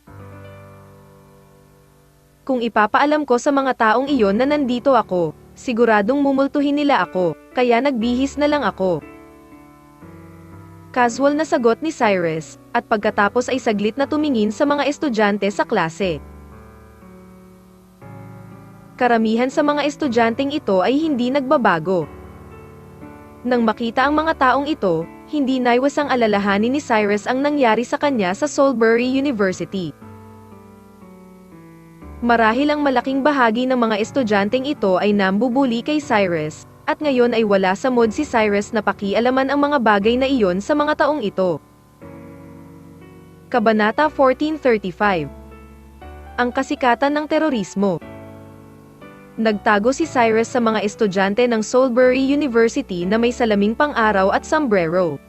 Kung ipapaalam ko sa mga taong iyon na nandito ako, siguradong mumultuhin nila ako, kaya nagbihis na lang ako." Casual na sagot ni Cyrus, at pagkatapos ay saglit na tumingin sa mga estudyante sa klase. Karamihan sa mga estudyanteng ito ay hindi nagbabago. Nang makita ang mga taong ito, hindi naiwasang alalahanin ni Cyrus ang nangyari sa kanya sa Soulbury University. Marahil ang malaking bahagi ng mga estudyanteng ito ay nambubuli kay Cyrus, at ngayon ay wala sa mood si Cyrus na pakialaman ang mga bagay na iyon sa mga taong ito. Kabanata 1435. Ang kasikatan ng terorismo. Nagtago si Cyrus sa mga estudyante ng Soulbury University na may salaming pang-araw at sombrero.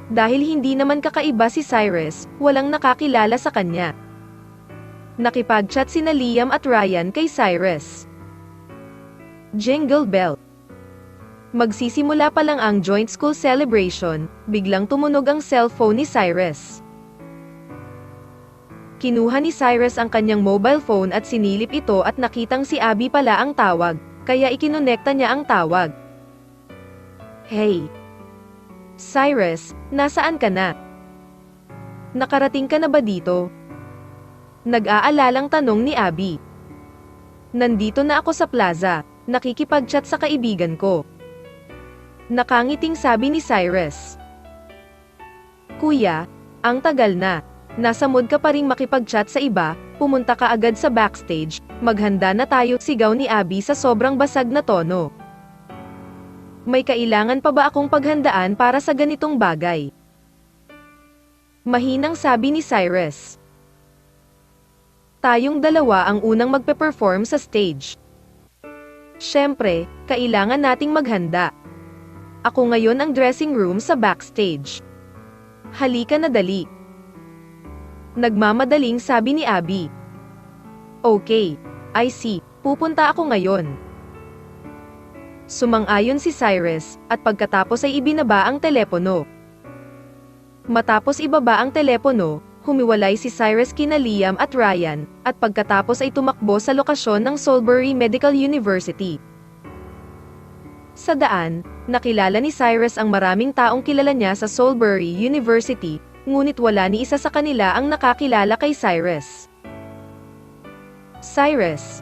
Dahil hindi naman kakaiba si Cyrus, walang nakakilala sa kanya. Nakipag-chat sina Liam at Ryan kay Cyrus. Jingle bell. Magsisimula pa lang ang joint school celebration, biglang tumunog ang cellphone ni Cyrus. Kinuha ni Cyrus ang kanyang mobile phone at sinilip ito at nakitang si Abby pala ang tawag, kaya ikinonekta niya ang tawag. "Hey! Cyrus, nasaan ka na? Nakarating ka na ba dito?" Nag-aalalang tanong ni Abby. "Nandito na ako sa plaza, nakikipag-chat sa kaibigan ko." Nakangiting sabi ni Cyrus. "Kuya, ang tagal na. Nasa mood ka pa ring makipag-chat sa iba, pumunta ka agad sa backstage, maghanda na tayo," sigaw ni Abby sa sobrang basag na tono. "May kailangan pa ba akong paghandaan para sa ganitong bagay?" Mahinang sabi ni Cyrus. "Tayong dalawa ang unang magpe-perform sa stage. Siyempre, kailangan nating maghanda. Ako ngayon ang dressing room sa backstage. Halika na dali." Nagmamadaling sabi ni Abby. "Okay, I see, pupunta ako ngayon." Sumang-ayon si Cyrus, at pagkatapos ay ibinaba ang telepono. Matapos ibaba ang telepono, humiwalay si Cyrus kina Liam at Ryan, at pagkatapos ay tumakbo sa lokasyon ng Soulbury Medical University. Sa daan, nakilala ni Cyrus ang maraming taong kilala niya sa Soulbury University, ngunit wala ni isa sa kanila ang nakakilala kay Cyrus. "Cyrus,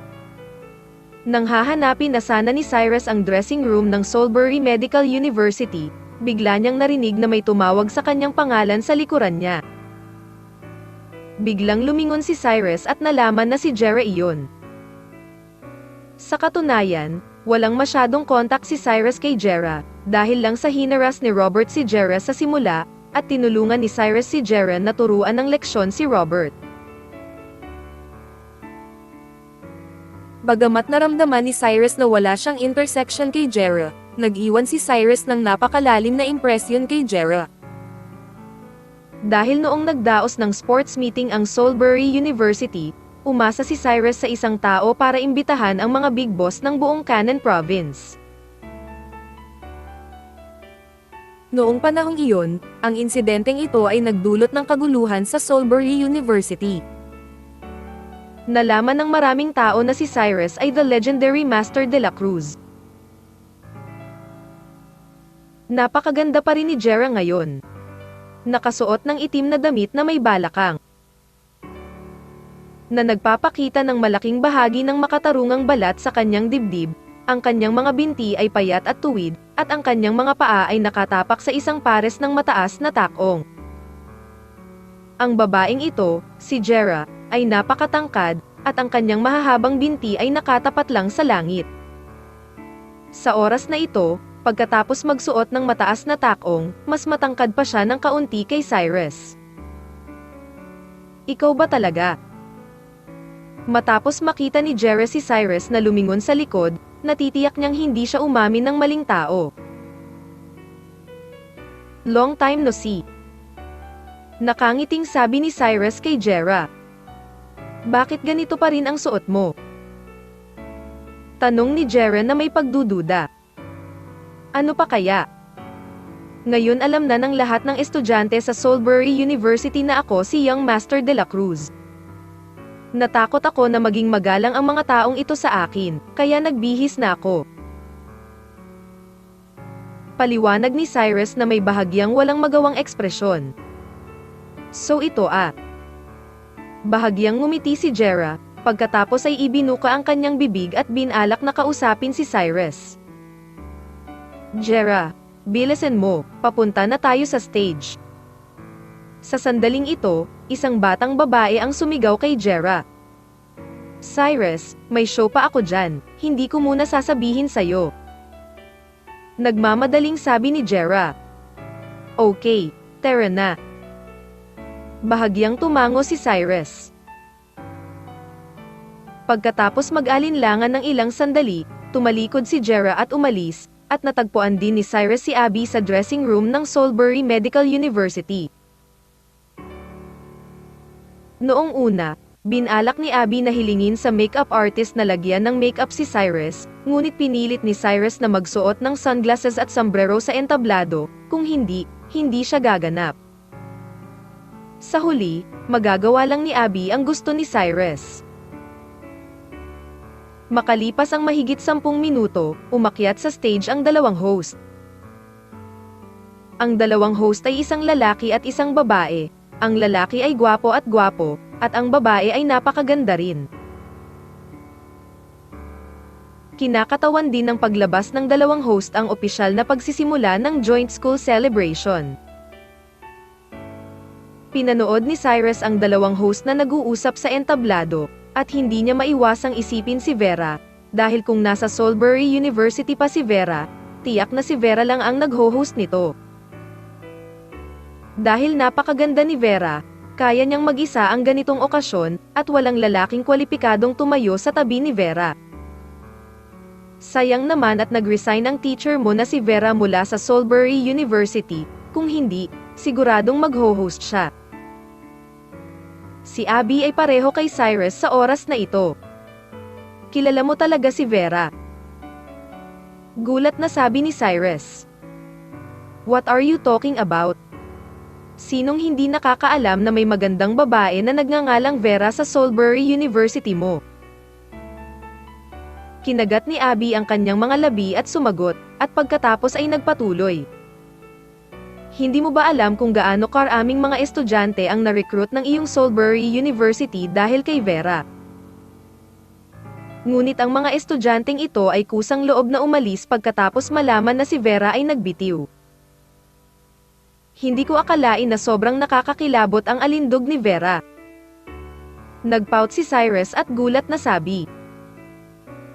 Nang hahanapin na sana ni Cyrus ang dressing room ng Salisbury Medical University, bigla niyang narinig na may tumawag sa kanyang pangalan sa likuran niya. Biglang lumingon si Cyrus at nalaman na si Jera iyon. Sa katunayan, walang masyadong kontak si Cyrus kay Jera, dahil lang sa hinaras ni Robert si Jera sa simula, at tinulungan ni Cyrus si Jera na turuan ng leksyon si Robert. Bagamat naramdaman ni Cyrus na wala siyang intersection kay Jera, nag-iwan si Cyrus ng napakalalim na impresyon kay Jera. Dahil noong nagdaos ng sports meeting ang Salisbury University, umasa si Cyrus sa isang tao para imbitahan ang mga big boss ng buong Cannon Province. Noong panahong iyon, ang insidenteng ito ay nagdulot ng kaguluhan sa Salisbury University. Nalaman ng maraming tao na si Cyrus ay the legendary Master de la Cruz. Napakaganda pa rin ni Jera ngayon. Nakasuot ng itim na damit na may balakang, na nagpapakita ng malaking bahagi ng makatarungang balat sa kanyang dibdib, ang kanyang mga binti ay payat at tuwid, at ang kanyang mga paa ay nakatapak sa isang pares ng mataas na takong. Ang babaeng ito, si Jera, ay napakatangkad, at ang kanyang mahahabang binti ay nakatapat lang sa langit. Sa oras na ito, pagkatapos magsuot ng mataas na takong, mas matangkad pa siya ng kaunti kay Cyrus. Ikaw ba talaga? Matapos makita ni Jera si Cyrus na lumingon sa likod, natitiyak niyang hindi siya umamin ng maling tao. Long time no see. Nakangiting sabi ni Cyrus kay Jera. Bakit ganito pa rin ang suot mo? Tanong ni Jera na may pagdududa. Ano pa kaya? Ngayon alam na ng lahat ng estudyante sa Salisbury University na ako si Young Master de la Cruz. Natakot ako na maging magalang ang mga taong ito sa akin, kaya nagbihis na ako. Paliwanag ni Cyrus na may bahagyang walang magawang ekspresyon. So ito Bahagyang ngumiti si Jera, pagkatapos ay ibinuka ang kanyang bibig at binalak na kausapin si Cyrus. Jera, bilisan mo, papunta na tayo sa stage. Sa sandaling ito, isang batang babae ang sumigaw kay Jera. Cyrus, may show pa ako dyan, hindi ko muna sasabihin sa'yo. Nagmamadaling sabi ni Jera. Okay, tara na. Bahagyang tumango si Cyrus. Pagkatapos mag-alinlangan ng ilang sandali, tumalikod si Jera at umalis, at natagpuan din ni Cyrus si Abby sa dressing room ng Salisbury Medical University. Noong una, binalak ni Abby na hilingin sa makeup artist na lagyan ng makeup si Cyrus, ngunit pinilit ni Cyrus na magsuot ng sunglasses at sombrero sa entablado, kung hindi, hindi siya gaganap. Sa huli, magagawa lang ni Abby ang gusto ni Cyrus. Makalipas ang mahigit 10 minuto, umakyat sa stage ang dalawang host. Ang dalawang host ay isang lalaki at isang babae. Ang lalaki ay gwapo, at ang babae ay napakaganda rin. Kinakatawan din ng paglabas ng dalawang host ang opisyal na pagsisimula ng joint school celebration. Pinanood ni Cyrus ang dalawang host na nag-uusap sa entablado, at hindi niya maiwasang isipin si Vera, dahil kung nasa Salisbury University pa si Vera, tiyak na si Vera lang ang nag-ho-host nito. Dahil napakaganda ni Vera, kaya niyang mag-isa ang ganitong okasyon, at walang lalaking kwalipikadong tumayo sa tabi ni Vera. Sayang naman at nag-resign ang teacher mo na si Vera mula sa Salisbury University, kung hindi, siguradong mag-ho-host siya. Si Abby ay pareho kay Cyrus sa oras na ito. Kilala mo talaga si Vera? Gulat na sabi ni Cyrus. What are you talking about? Sinong hindi nakakaalam na may magandang babae na nagngangalang Vera sa Salisbury University mo? Kinagat ni Abby ang kanyang mga labi at sumagot, at pagkatapos ay nagpatuloy. Hindi mo ba alam kung gaano karaming mga estudyante ang na-recruit ng iyong Salisbury University dahil kay Vera? Ngunit ang mga estudyanteng ito ay kusang loob na umalis pagkatapos malaman na si Vera ay nagbitiw. Hindi ko akalain na sobrang nakakakilabot ang alindog ni Vera. Nagpout si Cyrus at gulat na sabi,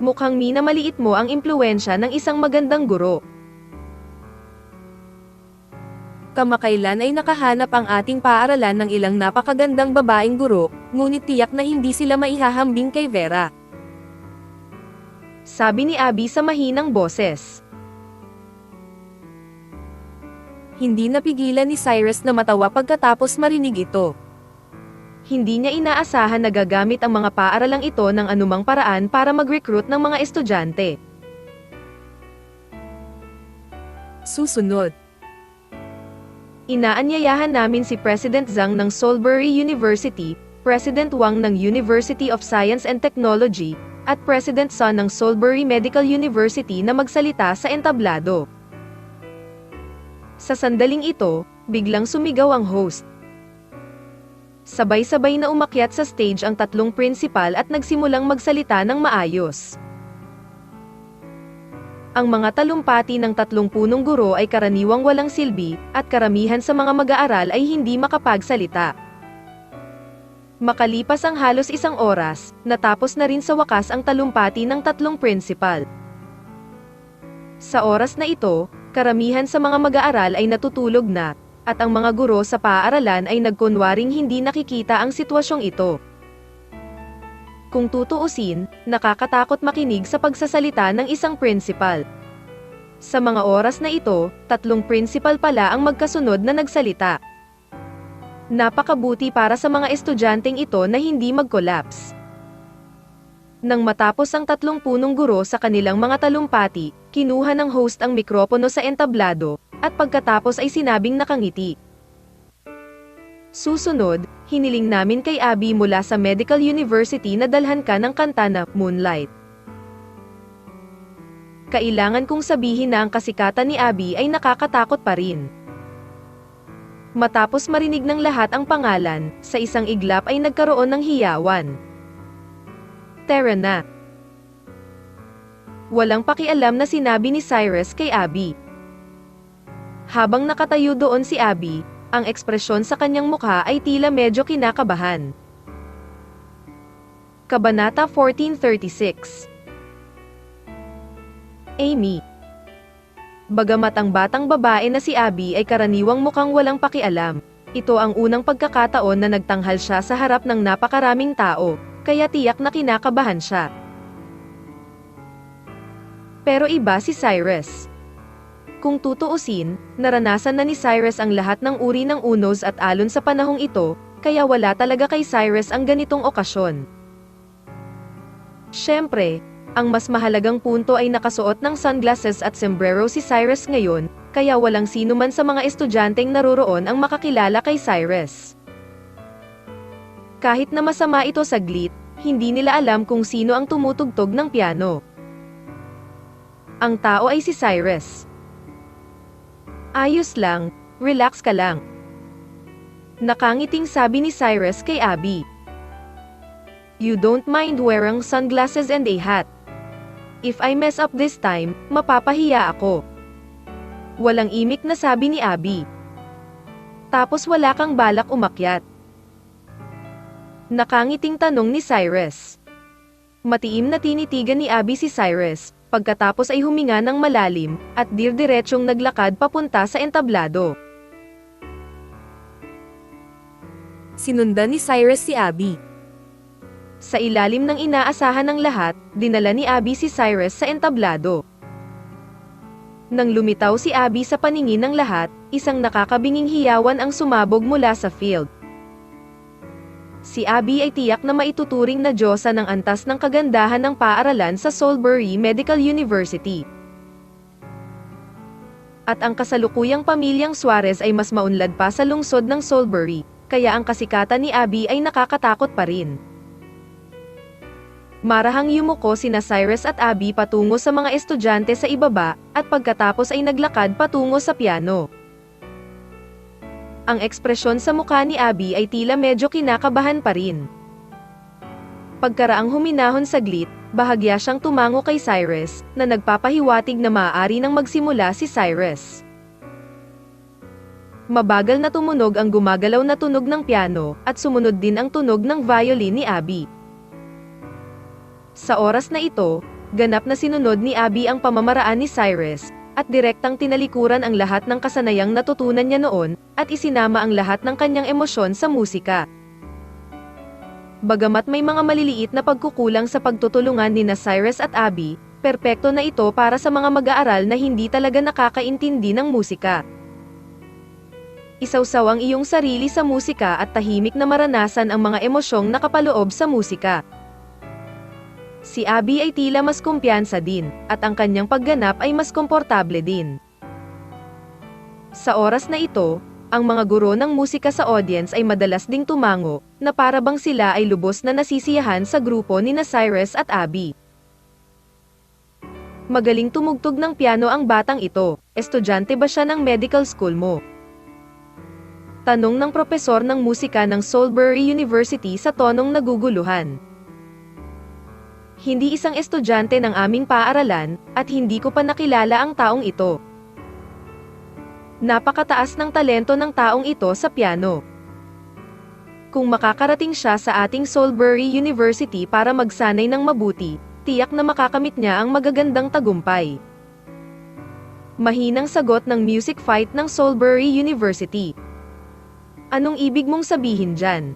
"Mukhang minamaliit mo ang impluwensya ng isang magandang guro." Kamakailan ay nakahanap ang ating paaralan ng ilang napakagandang babaeng guro, ngunit tiyak na hindi sila maihahambing kay Vera. Sabi ni Abby sa mahinang boses. Hindi napigilan ni Cyrus na matawa pagkatapos marinig ito. Hindi niya inaasahan na gagamit ang mga paaralang ito ng anumang paraan para mag-recruit ng mga estudyante. Susunod. Inaanyayahan namin si President Zhang ng Salisbury University, President Wang ng University of Science and Technology, at President Sun ng Salisbury Medical University na magsalita sa entablado. Sa sandaling ito, biglang sumigaw ang host. Sabay-sabay na umakyat sa stage ang tatlong principal at nagsimulang magsalita ng maayos. Ang mga talumpati ng tatlong punong guro ay karaniwang walang silbi, at karamihan sa mga mag-aaral ay hindi makapagsalita. Makalipas ang halos isang oras, natapos na rin sa wakas ang talumpati ng tatlong principal. Sa oras na ito, karamihan sa mga mag-aaral ay natutulog na, at ang mga guro sa paaralan ay nagkunwaring hindi nakikita ang sitwasyong ito. Kung tutuusin, nakakatakot makinig sa pagsasalita ng isang principal. Sa mga oras na ito, tatlong principal pala ang magkasunod na nagsalita. Napakabuti para sa mga estudyanteng ito na hindi mag-collapse. Nang matapos ang tatlong punong guro sa kanilang mga talumpati, kinuha ng host ang mikropono sa entablado, at pagkatapos ay sinabing nakangiti. Susunod, hiniling namin kay Abby mula sa Medical University na dalhan ka ng kanta na Moonlight. Kailangan kong sabihin na ang kasikatan ni Abby ay nakakatakot pa rin. Matapos marinig ng lahat ang pangalan, sa isang iglap ay nagkaroon ng hiyawan. Tara na. Walang pakialam na sinabi ni Cyrus kay Abby. Habang nakatayo doon si Abby, ang ekspresyon sa kanyang mukha ay tila medyo kinakabahan. Kabanata 1436. Amy. Bagamat ang batang babae na si Abby ay karaniwang mukhang walang pakialam, ito ang unang pagkakataon na nagtanghal siya sa harap ng napakaraming tao, kaya tiyak na kinakabahan siya. Pero iba si Cyrus. Kung tutuusin, naranasan na ni Cyrus ang lahat ng uri ng unos at alon sa panahong ito, kaya wala talaga kay Cyrus ang ganitong okasyon. Siyempre, ang mas mahalagang punto ay nakasuot ng sunglasses at sombrero si Cyrus ngayon, kaya walang sino man sa mga estudyanteng naroroon ang makakilala kay Cyrus. Kahit na masama ito saglit, hindi nila alam kung sino ang tumutugtog ng piano. Ang tao ay si Cyrus. Ayos lang, relax ka lang. Nakangiting sabi ni Cyrus kay Abby. You don't mind wearing sunglasses and a hat. If I mess up this time, mapapahiya ako. Walang imik na sabi ni Abby. Tapos wala kang balak umakyat. Nakangiting tanong ni Cyrus. Matiim na tinitigan ni Abby si Cyrus, pagkatapos ay huminga ng malalim, at dirdiretsong naglakad papunta sa entablado. Sinundan ni Cyrus si Abby. Sa ilalim ng inaasahan ng lahat, dinala ni Abby si Cyrus sa entablado. Nang lumitaw si Abby sa paningin ng lahat, isang nakakabinging hiyawan ang sumabog mula sa field. Si Abby ay tiyak na maituturing na diyosa ng antas ng kagandahan ng paaralan sa Salisbury Medical University. At ang kasalukuyang pamilyang Suarez ay mas maunlad pa sa lungsod ng Salisbury, kaya ang kasikatan ni Abby ay nakakatakot pa rin. Marahang yumuko sina Cyrus at Abby patungo sa mga estudyante sa ibaba, at pagkatapos ay naglakad patungo sa piano. Ang ekspresyon sa mukha ni Abby ay tila medyo kinakabahan pa rin. Pagkaraang huminahon saglit, Bahagya siyang tumango kay Cyrus, na nagpapahiwatig na maaari nang magsimula si Cyrus. Mabagal na tumunog ang gumagalaw na tunog ng piano, at sumunod din ang tunog ng violin ni Abby. Sa oras na ito, ganap na sinunod ni Abby ang pamamaraan ni Cyrus, at direktang tinalikuran ang lahat ng kasanayang natutunan niya noon, at isinama ang lahat ng kanyang emosyon sa musika. Bagamat may mga maliliit na pagkukulang sa pagtutulungan ni Cyrus at Abby, perpekto na ito para sa mga mag-aaral na hindi talaga nakakaintindi ng musika. Isawsaw ang iyong sarili sa musika at tahimik na maranasan ang mga emosyong nakapaloob sa musika. Si Abby ay tila mas kumpiyansa din, at ang kanyang pagganap ay mas komportable din. Sa oras na ito, ang mga guro ng musika sa audience ay madalas ding tumango, na para bang sila ay lubos na nasisiyahan sa grupo ni Cyrus at Abby. Magaling tumugtog ng piano ang batang ito, estudyante ba siya ng medical school mo? Tanong ng propesor ng musika ng Salisbury University sa tonong naguguluhan. Hindi isang estudyante ng aming paaralan, at hindi ko pa nakilala ang taong ito. Napakataas ng talento ng taong ito sa piano. Kung makakarating siya sa ating Salisbury University para magsanay ng mabuti, tiyak na makakamit niya ang magagandang tagumpay. Mahinang sagot ng music fight ng Salisbury University. Anong ibig mong sabihin dyan?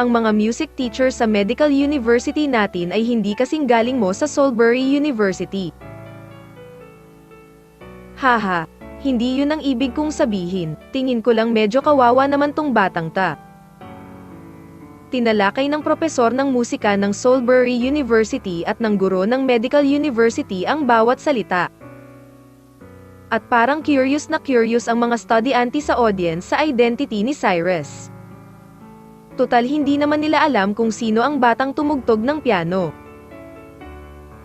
Ang mga music teacher sa medical university natin ay hindi kasing galing mo sa Salisbury University. Haha, hindi yun ang ibig kong sabihin, tingin ko lang medyo kawawa naman tong batang ta. Tinalakay ng propesor ng musika ng Salisbury University at ng guro ng medical university ang bawat salita. At parang curious na curious ang mga estudyante sa audience sa identity ni Cyrus. Tutal hindi naman nila alam kung sino ang batang tumugtog ng piano.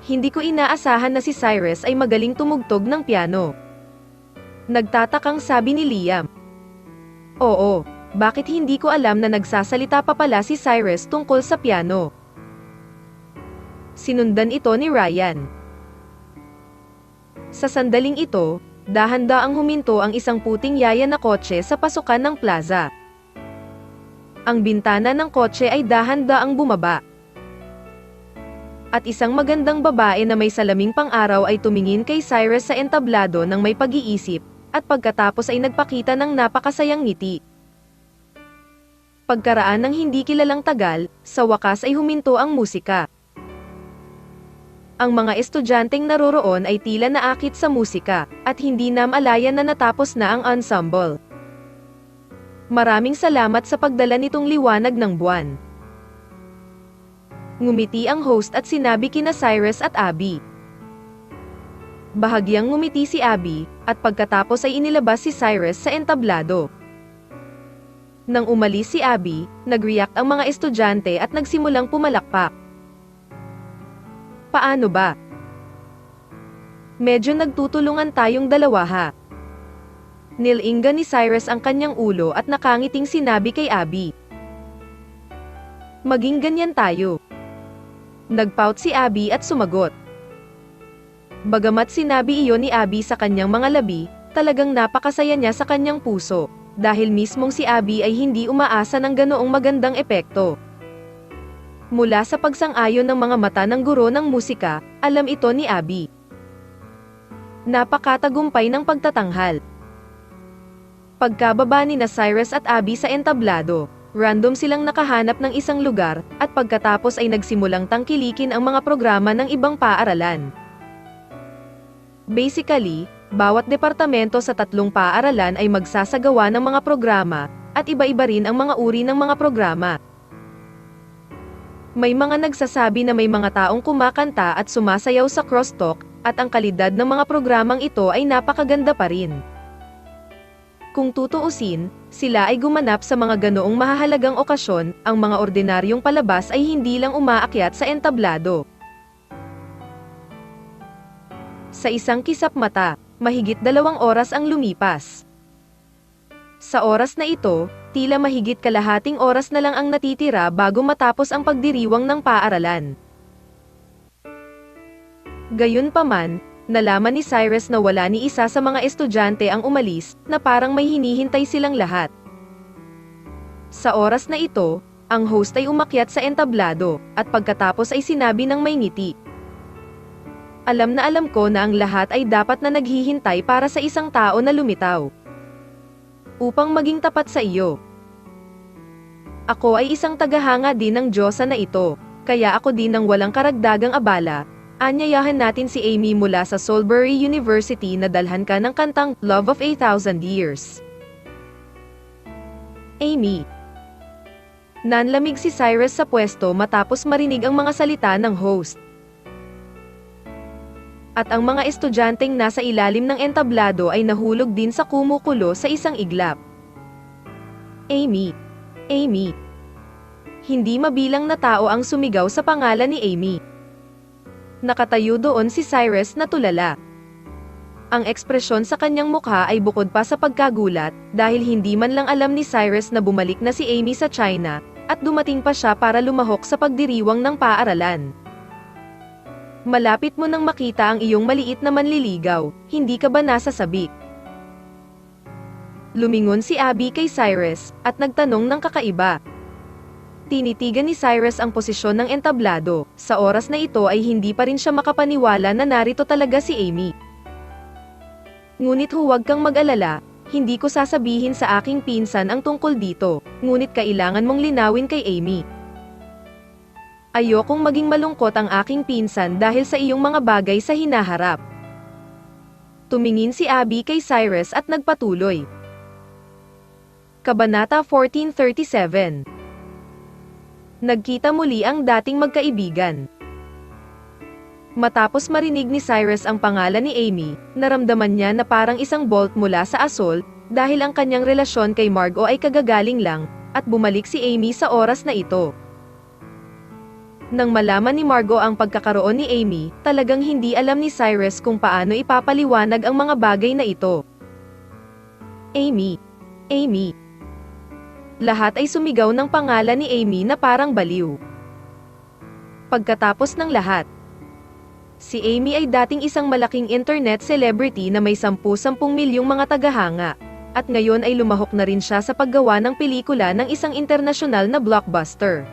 Hindi ko inaasahan na si Cyrus ay magaling tumugtog ng piano. Nagtatakang sabi ni Liam. Oo, bakit hindi ko alam na nagsasalita pa pala si Cyrus tungkol sa piano? Sinundan ito ni Ryan. Sa sandaling ito, dahan-daang huminto ang isang puting yaya na kotse sa pasukan ng plaza. Ang bintana ng kotse ay dahan-daang bumaba. At isang magandang babae na may salaming pang-araw ay tumingin kay Cyrus sa entablado ng may pag-iisip, at pagkatapos ay nagpakita ng napakasayang ngiti. Pagkaraan ng hindi kilalang tagal, sa wakas ay huminto ang musika. Ang mga estudyanteng naroroon ay tila naakit sa musika, at hindi namalayan na natapos na ang ensemble. Maraming salamat sa pagdala nitong liwanag ng buwan. Ngumiti ang host at sinabi kina Cyrus at Abby. Bahagyang ngumiti si Abby, at pagkatapos ay inilabas si Cyrus sa entablado. Nang umalis si Abby, nag-react ang mga estudyante at nagsimulang pumalakpak. Paano ba? Medyo nagtutulungan tayong dalawa ha. Nilinga ni Cyrus ang kanyang ulo at nakangiting sinabi kay Abby. Maging ganyan tayo. Nagpout si Abby at sumagot. Bagamat sinabi iyon ni Abby sa kanyang mga labi, talagang napakasaya niya sa kanyang puso, dahil mismong si Abby ay hindi umaasa ng ganoong magandang epekto. Mula sa pagsang-ayon ng mga mata ng guro ng musika, alam ito ni Abby. Napakatagumpay ng pagtatanghal. Pagkababa ni Cyrus at Abby sa entablado, random silang nakahanap ng isang lugar, at pagkatapos ay nagsimulang tangkilikin ang mga programa ng ibang paaralan. Basically, bawat departamento sa 3 paaralan ay magsasagawa ng mga programa, at iba-iba rin ang mga uri ng mga programa. May mga nagsasabi na may mga taong kumakanta at sumasayaw sa crosstalk, at ang kalidad ng mga programang ito ay napakaganda pa rin. Kung tutuusin, sila ay gumanap sa mga ganoong mahahalagang okasyon, ang mga ordinaryong palabas ay hindi lang umaakyat sa entablado. Sa isang kisap mata, mahigit 2 oras ang lumipas. Sa oras na ito, tila mahigit kalahating oras na lang ang natitira bago matapos ang pagdiriwang ng paaralan. Gayunpaman, nalaman ni Cyrus na wala ni isa sa mga estudyante ang umalis, na parang may hinihintay silang lahat. Sa oras na ito, ang host ay umakyat sa entablado, at pagkatapos ay sinabi ng may ngiti. Alam na alam ko na ang lahat ay dapat na naghihintay para sa isang tao na lumitaw. Upang maging tapat sa iyo. Ako ay isang tagahanga din ng Diyosa na ito, kaya ako din ang walang karagdagang abala. Anyayahan natin si Amy mula sa Salisbury University na dalhan ka ng kantang Love of 8,000 Years. Amy. Nanlamig si Cyrus sa pwesto matapos marinig ang mga salita ng host. At ang mga estudyanteng nasa ilalim ng entablado ay nahulog din sa kumukulo sa isang iglap. Amy. Amy. Hindi mabilang na tao ang sumigaw sa pangalan ni Amy. Nakatayo doon si Cyrus na tulala. Ang ekspresyon sa kanyang mukha ay bukod pa sa pagkagulat, dahil hindi man lang alam ni Cyrus na bumalik na si Amy sa China, at dumating pa siya para lumahok sa pagdiriwang ng paaralan. Malapit mo nang makita ang iyong maliit na manliligaw, hindi ka ba nasasabi? Lumingon si Abby kay Cyrus, at nagtanong ng kakaiba. Tinitigan ni Cyrus ang posisyon ng entablado, sa oras na ito ay hindi pa rin siya makapaniwala na narito talaga si Amy. Ngunit huwag kang mag-alala, hindi ko sasabihin sa aking pinsan ang tungkol dito, ngunit kailangan mong linawin kay Amy. Ayokong maging malungkot ang aking pinsan dahil sa iyong mga bagay sa hinaharap. Tumingin si Abby kay Cyrus at nagpatuloy. Kabanata 1437. Nagkita muli ang dating magkaibigan. Matapos marinig ni Cyrus ang pangalan ni Amy, naramdaman niya na parang isang bolt mula sa asol, dahil ang kanyang relasyon kay Margot ay kagagaling lang, at bumalik si Amy sa oras na ito. Nang malaman ni Margot ang pagkakaroon ni Amy, talagang hindi alam ni Cyrus kung paano ipapaliwanag ang mga bagay na ito. Amy. Amy. Lahat ay sumigaw ng pangalan ni Amy na parang baliw. Pagkatapos ng lahat, si Amy ay dating isang malaking internet celebrity na may 10 milyong mga tagahanga, at ngayon ay lumahok na rin siya sa paggawa ng pelikula ng isang internasyonal na blockbuster.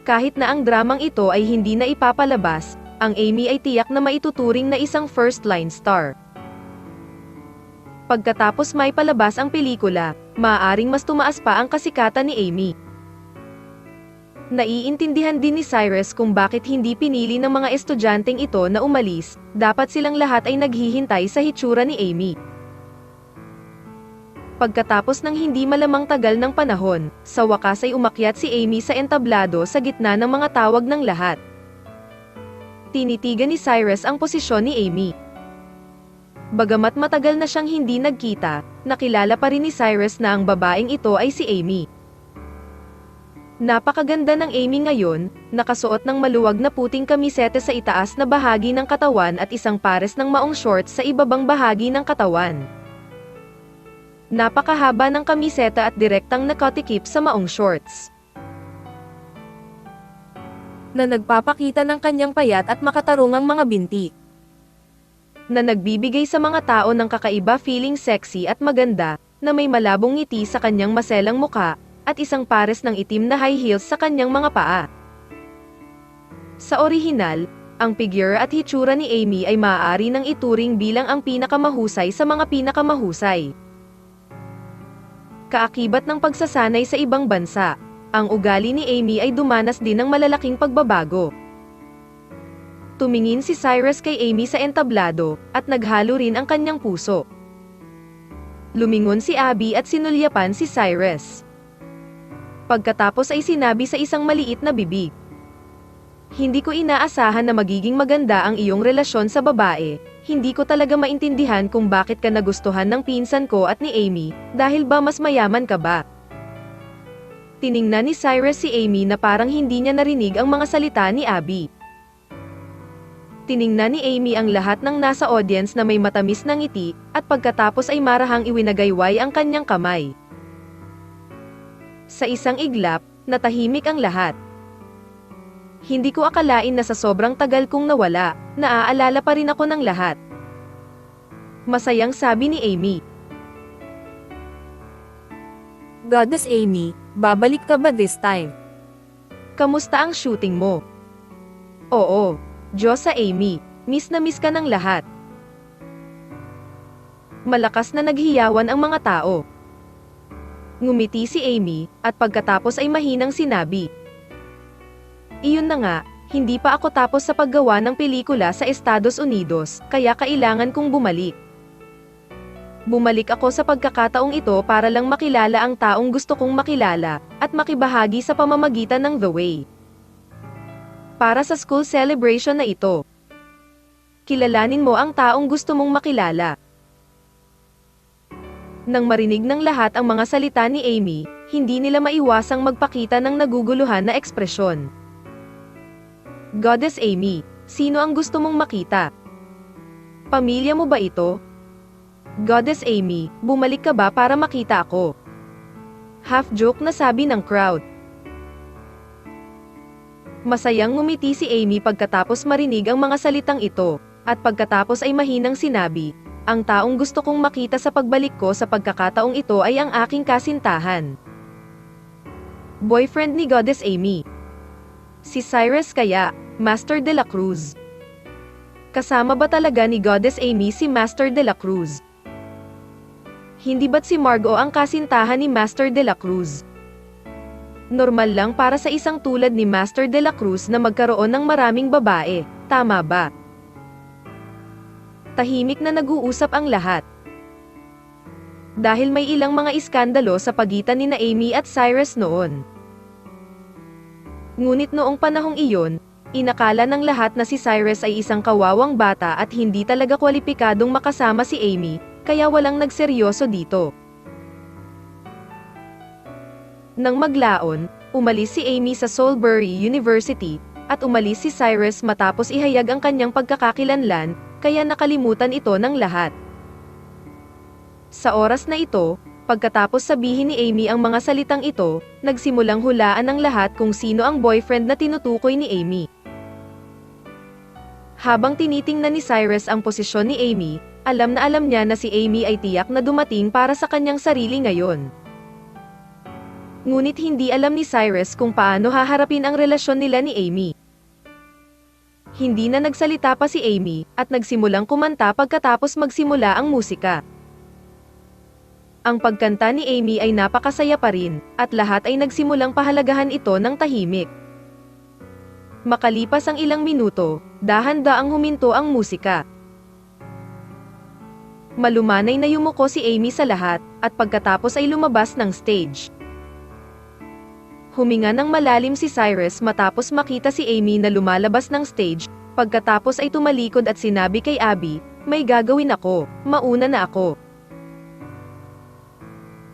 Kahit na ang dramang ito ay hindi na ipapalabas, ang Amy ay tiyak na maituturing na isang first-line star. Pagkatapos may palabas ang pelikula, maaaring mas tumaas pa ang kasikatan ni Amy. Naiintindihan din ni Cyrus kung bakit hindi pinili ng mga estudyanteng ito na umalis, dapat silang lahat ay naghihintay sa hitsura ni Amy. Pagkatapos ng hindi malamang tagal ng panahon, sa wakas ay umakyat si Amy sa entablado sa gitna ng mga tawag ng lahat. Tinitigan ni Cyrus ang posisyon ni Amy. Bagamat matagal na siyang hindi nagkita, nakilala pa rin ni Cyrus na ang babaeng ito ay si Amy. Napakaganda ng Amy ngayon, nakasuot ng maluwag na puting kamisete sa itaas na bahagi ng katawan at isang pares ng maong shorts sa ibabang bahagi ng katawan. Napakahaba ng kamiseta at direktang nakatikip sa maong shorts, na nagpapakita ng kanyang payat at makatarungang mga binti, na nagbibigay sa mga tao ng kakaiba feeling sexy at maganda, na may malabong ngiti sa kanyang maselang mukha, at isang pares ng itim na high heels sa kanyang mga paa. Sa orihinal, ang figure at hitsura ni Amy ay maaari nang ituring bilang ang pinakamahusay sa mga pinakamahusay. Kaakibat ng pagsasanay sa ibang bansa, ang ugali ni Amy ay dumanas din ng malalaking pagbabago. Tumingin si Cyrus kay Amy sa entablado, at naghalo rin ang kanyang puso. Lumingon si Abby at sinulyapan si Cyrus. Pagkatapos ay sinabi sa isang maliit na bibig, "Hindi ko inaasahan na magiging maganda ang iyong relasyon sa babae. Hindi ko talaga maintindihan kung bakit ka nagustuhan ng pinsan ko at ni Amy, dahil ba mas mayaman ka ba?" Tiningnan ni Cyrus si Amy na parang hindi niya narinig ang mga salita ni Abby. Tiningnan ni Amy ang lahat ng nasa audience na may matamis na ngiti, at pagkatapos ay marahang iwinagayway ang kanyang kamay. Sa isang iglap, natahimik ang lahat. Hindi ko akalain na sa sobrang tagal kong nawala, naaalala pa rin ako ng lahat. Masayang sabi ni Amy. Goddess Amy, babalik ka ba this time? Kamusta ang shooting mo? Oo, Diyosa Amy, miss na miss ka ng lahat. Malakas na naghiyawan ang mga tao. Ngumiti si Amy, at pagkatapos ay mahinang sinabi. Iyon na nga, hindi pa ako tapos sa paggawa ng pelikula sa Estados Unidos, kaya kailangan kong bumalik. Bumalik ako sa pagkakataong ito para lang makilala ang taong gusto kong makilala, at makibahagi sa pamamagitan ng The Way. Para sa school celebration na ito. Kilalanin mo ang taong gusto mong makilala. Nang marinig ng lahat ang mga salita ni Amy, hindi nila maiwasang magpakita ng naguguluhan na ekspresyon. Goddess Amy, sino ang gusto mong makita? Pamilya mo ba ito? Goddess Amy, bumalik ka ba para makita ako? Half-joke na sabi ng crowd. Masayang ngumiti si Amy pagkatapos marinig ang mga salitang ito, at pagkatapos ay mahinang sinabi, ang taong gusto kong makita sa pagbalik ko sa pagkakataong ito ay ang aking kasintahan. Boyfriend ni Goddess Amy. Si Cyrus kaya, Master de la Cruz. Kasama ba talaga ni Goddess Amy si Master de la Cruz? Hindi ba't si Margot ang kasintahan ni Master de la Cruz? Normal lang para sa isang tulad ni Master de la Cruz na magkaroon ng maraming babae, tama ba? Tahimik na nag-uusap ang lahat. Dahil may ilang mga iskandalo sa pagitan ni Amy at Cyrus noon. Ngunit noong panahong iyon, inakala ng lahat na si Cyrus ay isang kawawang bata at hindi talaga kwalipikadong makasama si Amy, kaya walang nagseryoso dito. Nang maglaon, umalis si Amy sa Salisbury University, at umalis si Cyrus matapos ihayag ang kanyang pagkakakilanlan, kaya nakalimutan ito ng lahat. Sa oras na ito, pagkatapos sabihin ni Amy ang mga salitang ito, nagsimulang hulaan ng lahat kung sino ang boyfriend na tinutukoy ni Amy. Habang tinitingnan ni Cyrus ang posisyon ni Amy, alam niya na si Amy ay tiyak na dumating para sa kanyang sarili ngayon. Ngunit hindi alam ni Cyrus kung paano haharapin ang relasyon nila ni Amy. Hindi na nagsalita pa si Amy, at nagsimulang kumanta pagkatapos magsimula ang musika. Ang pagkanta ni Amy ay napakasaya pa rin, at lahat ay nagsimulang pahalagahan ito ng tahimik. Makalipas ang ilang minuto, dahan-daang huminto ang musika. Malumanay na yumuko si Amy sa lahat, at pagkatapos ay lumabas ng stage. Huminga ng malalim si Cyrus matapos makita si Amy na lumalabas ng stage, pagkatapos ay tumalikod at sinabi kay Abby, may gagawin ako, mauna na ako.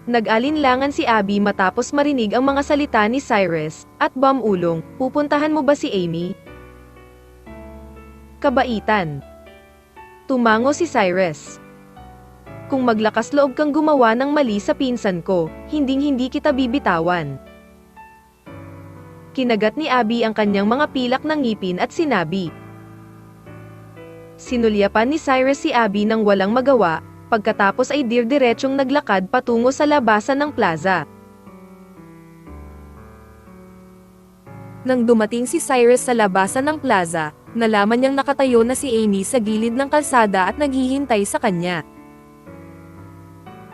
Nag-alinlangan si Abby matapos marinig ang mga salita ni Cyrus, at bumulong, pupuntahan mo ba si Amy? Kabaitan. Tumango si Cyrus. Kung maglakas loob kang gumawa ng mali sa pinsan ko, hinding-hindi kita bibitawan. Kinagat ni Abby ang kanyang mga pilak ng ngipin at sinabi. Sinulyapan ni Cyrus si Abby nang walang magawa, pagkatapos ay dirdiretsong naglakad patungo sa labasan ng plaza. Nang dumating si Cyrus sa labasan ng plaza, nalaman niyang nakatayo na si Amy sa gilid ng kalsada at naghihintay sa kanya.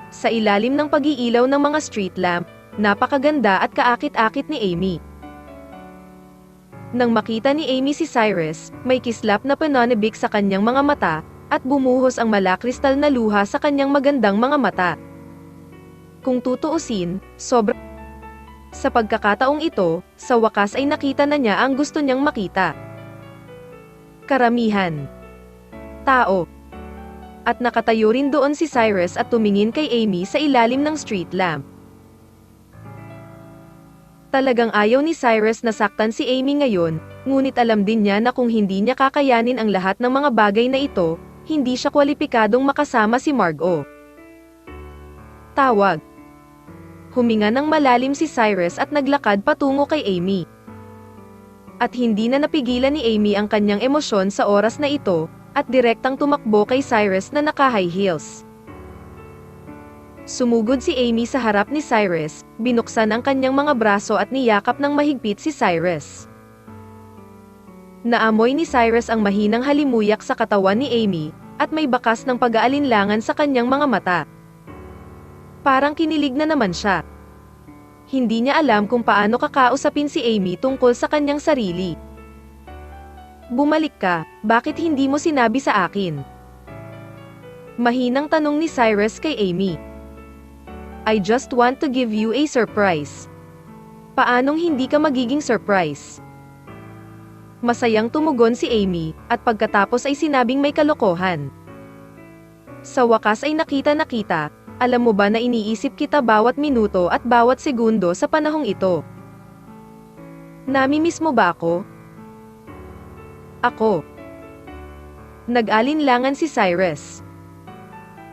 Sa ilalim ng pag-iilaw ng mga street lamp, napakaganda at kaakit-akit ni Amy. Nang makita ni Amy si Cyrus, may kislap na pananabik sa kanyang mga mata, at bumuhos ang malakristal na luha sa kanyang magandang mga mata. Kung tutuusin, Sa pagkakataong ito, sa wakas ay nakita na niya ang gusto niyang makita. Karamihan. Tao. At nakatayo rin doon si Cyrus at tumingin kay Amy sa ilalim ng street lamp. Talagang ayaw ni Cyrus na saktan si Amy ngayon, ngunit alam din niya na kung hindi niya kakayanin ang lahat ng mga bagay na ito, hindi siya kwalipikadong makasama si Margot. Tawag. Huminga ng malalim si Cyrus at naglakad patungo kay Amy. At hindi na napigilan ni Amy ang kanyang emosyon sa oras na ito, at direktang tumakbo kay Cyrus na naka-high heels. Sumugod si Amy sa harap ni Cyrus, binuksan ang kanyang mga braso at niyakap ng mahigpit si Cyrus. Naamoy ni Cyrus ang mahinang halimuyak sa katawan ni Amy, at may bakas ng pag-aalinlangan sa kanyang mga mata. Parang kinilig na naman siya. Hindi niya alam kung paano kakausapin si Amy tungkol sa kanyang sarili. "Bumalik ka, bakit hindi mo sinabi sa akin?" Mahinang tanong ni Cyrus kay Amy. "I just want to give you a surprise." Paanong hindi ka magiging surprise? Masayang tumugon si Amy, at pagkatapos ay sinabing may kalokohan. "Sa wakas ay nakita, alam mo ba na iniisip kita bawat minuto at bawat segundo sa panahong ito? Namimiss mo ba ako?" "Ako." Nag-alinlangan si Cyrus.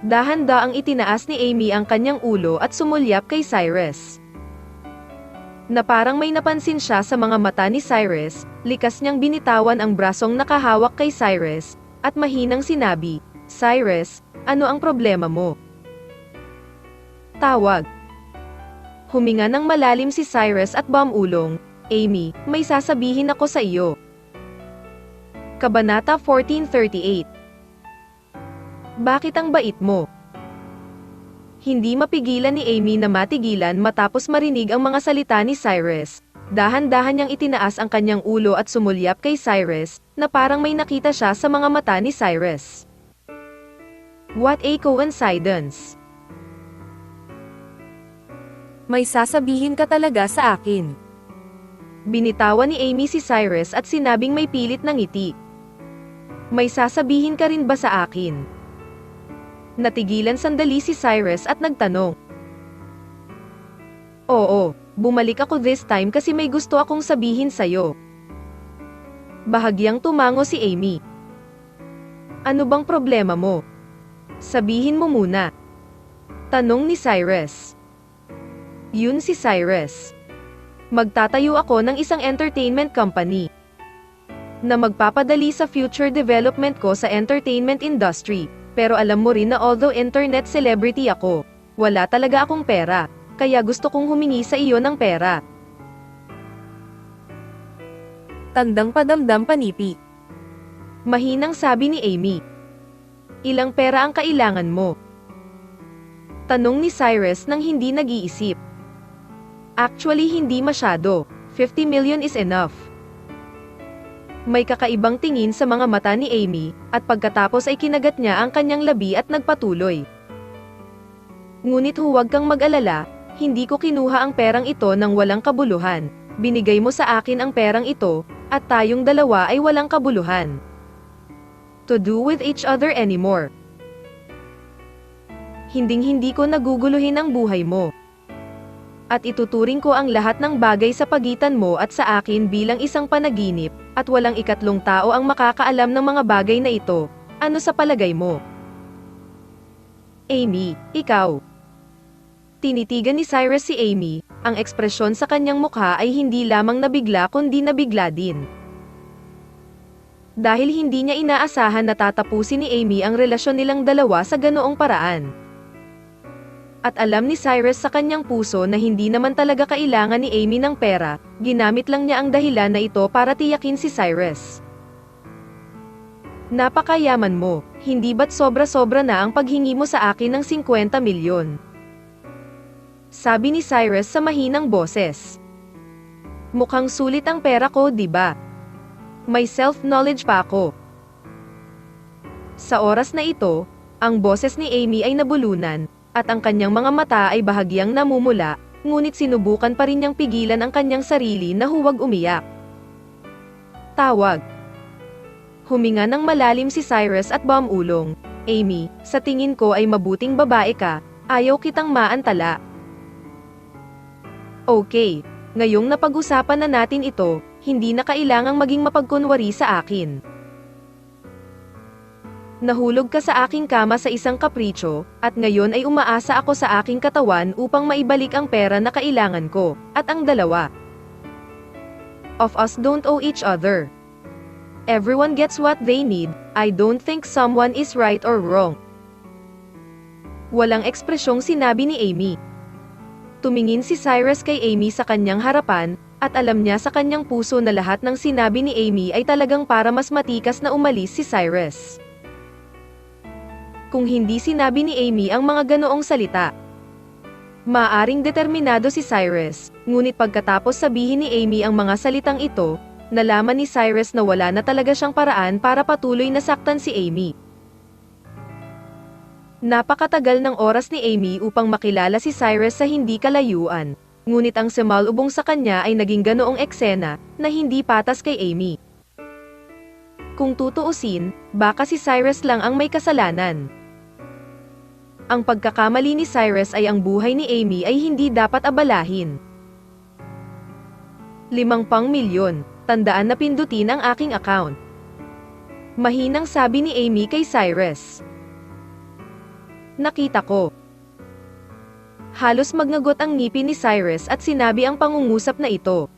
Dahan-daang itinaas ni Amy ang kanyang ulo at sumulyap kay Cyrus. Na parang may napansin siya sa mga mata ni Cyrus, likas niyang binitawan ang brasong nakahawak kay Cyrus, at mahinang sinabi, "Cyrus, ano ang problema mo?" Tawag. Huminga ng malalim si Cyrus at bumulong, "Amy, may sasabihin ako sa iyo." Kabanata 1438. Bakit ang bait mo? Hindi mapigilan ni Amy na matigilan matapos marinig ang mga salita ni Cyrus. Dahan-dahan niyang itinaas ang kanyang ulo at sumulyap kay Cyrus, na parang may nakita siya sa mga mata ni Cyrus. What a coincidence! May sasabihin ka talaga sa akin. Binitawan ni Amy si Cyrus at sinabing may pilit ng ngiti. May sasabihin ka rin ba sa akin? Natigilan sandali si Cyrus at nagtanong. "Oo, bumalik ako this time kasi may gusto akong sabihin sa'yo." Bahagyang tumango si Amy. "Ano bang problema mo? Sabihin mo muna." Tanong ni Cyrus. Yun si Cyrus. "Magtatayo ako ng isang entertainment company na magpapadali sa future development ko sa entertainment industry. Pero alam mo rin na although internet celebrity ako, wala talaga akong pera, kaya gusto kong humingi sa iyo ng pera." Tandang padamdam panipi. Mahinang sabi ni Amy. "Ilang pera ang kailangan mo?" Tanong ni Cyrus nang hindi nag-iisip. "Actually hindi masyado, 50 million is enough." May kakaibang tingin sa mga mata ni Amy, at pagkatapos ay kinagat niya ang kanyang labi at nagpatuloy. "Ngunit huwag kang mag-alala, hindi ko kinuha ang perang ito ng walang kabuluhan. Binigay mo sa akin ang perang ito, at tayong dalawa ay walang kabuluhan to do with each other anymore. Hinding-hindi ko naguguluhin ang buhay mo. At ituturing ko ang lahat ng bagay sa pagitan mo at sa akin bilang isang panaginip, at walang ikatlong tao ang makakaalam ng mga bagay na ito. Ano sa palagay mo?" "Amy, ikaw." Tinitigan ni Cyrus si Amy, ang ekspresyon sa kanyang mukha ay hindi lamang nabigla kundi nabigla din. Dahil hindi niya inaasahan na tatapusin ni Amy ang relasyon nilang dalawa sa ganoong paraan. At alam ni Cyrus sa kanyang puso na hindi naman talaga kailangan ni Amy ng pera, ginamit lang niya ang dahilan na ito para tiyakin si Cyrus. "Napakayaman mo, hindi ba't sobra-sobra na ang paghingi mo sa akin ng 50 milyon? Sabi ni Cyrus sa mahinang boses. "Mukhang sulit ang pera ko, di ba? May self-knowledge pa ako." Sa oras na ito, ang boses ni Amy ay nabulunan, at ang kanyang mga mata ay bahagyang namumula, ngunit sinubukan pa rin niyang pigilan ang kanyang sarili na huwag umiyak. Tawag. Huminga ng malalim si Cyrus at bumulong, "Amy, sa tingin ko ay mabuting babae ka, ayaw kitang maantala." "Okay, ngayong napag-usapan na natin ito, hindi na kailangang maging mapagkunwari sa akin. Nahulog ka sa aking kama sa isang kapritsyo, at ngayon ay umaasa ako sa aking katawan upang maibalik ang pera na kailangan ko, at ang dalawa of us don't owe each other. Everyone gets what they need, I don't think someone is right or wrong. Walang ekspresyong sinabi ni Amy. Tumingin si Cyrus kay Amy sa kanyang harapan, at alam niya sa kanyang puso na lahat ng sinabi ni Amy ay talagang para mas matikas na umalis si Cyrus. Kung hindi sinabi ni Amy ang mga ganoong salita, maaring determinado si Cyrus, ngunit pagkatapos sabihin ni Amy ang mga salitang ito, nalaman ni Cyrus na wala na talaga siyang paraan para patuloy na saktan si Amy. Napakatagal ng oras ni Amy upang makilala si Cyrus sa hindi kalayuan, ngunit ang sumalubong sa kanya ay naging ganoong eksena na hindi patas kay Amy. Kung tutuusin, baka si Cyrus lang ang may kasalanan. Ang pagkakamali ni Cyrus ay ang buhay ni Amy ay hindi dapat abalahin. 5 milyon, tandaan na pindutin ang aking account. Mahinang sabi ni Amy kay Cyrus. Nakita ko. Halos magnagot ang ngipin ni Cyrus at sinabi ang pangungusap na ito.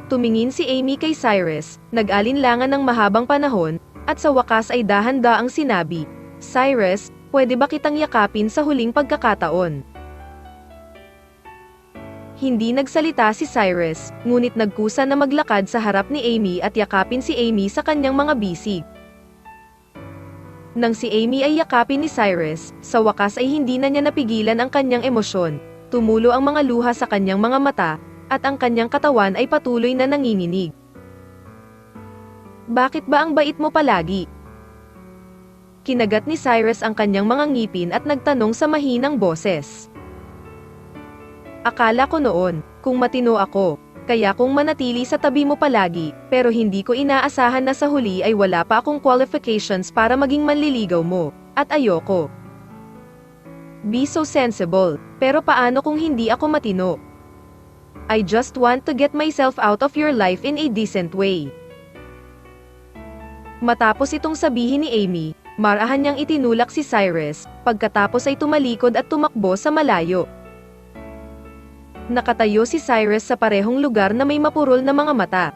Tumingin si Amy kay Cyrus, nag-alinlangan ng mahabang panahon, at sa wakas ay dahan-daang sinabi, Cyrus, pwede ba kitang yakapin sa huling pagkakataon? Hindi nagsalita si Cyrus, ngunit nagkusa na maglakad sa harap ni Amy at yakapin si Amy sa kanyang mga bisig. Nang si Amy ay yakapin ni Cyrus, sa wakas ay hindi na niya napigilan ang kanyang emosyon, tumulo ang mga luha sa kanyang mga mata, at ang kanyang katawan ay patuloy na nanginginig. Bakit ba ang bait mo palagi? Kinagat ni Cyrus ang kanyang mga ngipin at nagtanong sa mahinang boses. Akala ko noon, kung matino ako, kaya kung manatili sa tabi mo palagi, pero hindi ko inaasahan na sa huli ay wala pa akong qualifications para maging manliligaw mo, at ayoko. Be so sensible, pero paano kung hindi ako matino? I just want to get myself out of your life in a decent way. Matapos itong sabihin ni Amy, marahan niyang itinulak si Cyrus, pagkatapos ay tumalikod at tumakbo sa malayo. Nakatayo si Cyrus sa parehong lugar na may mapurol na mga mata.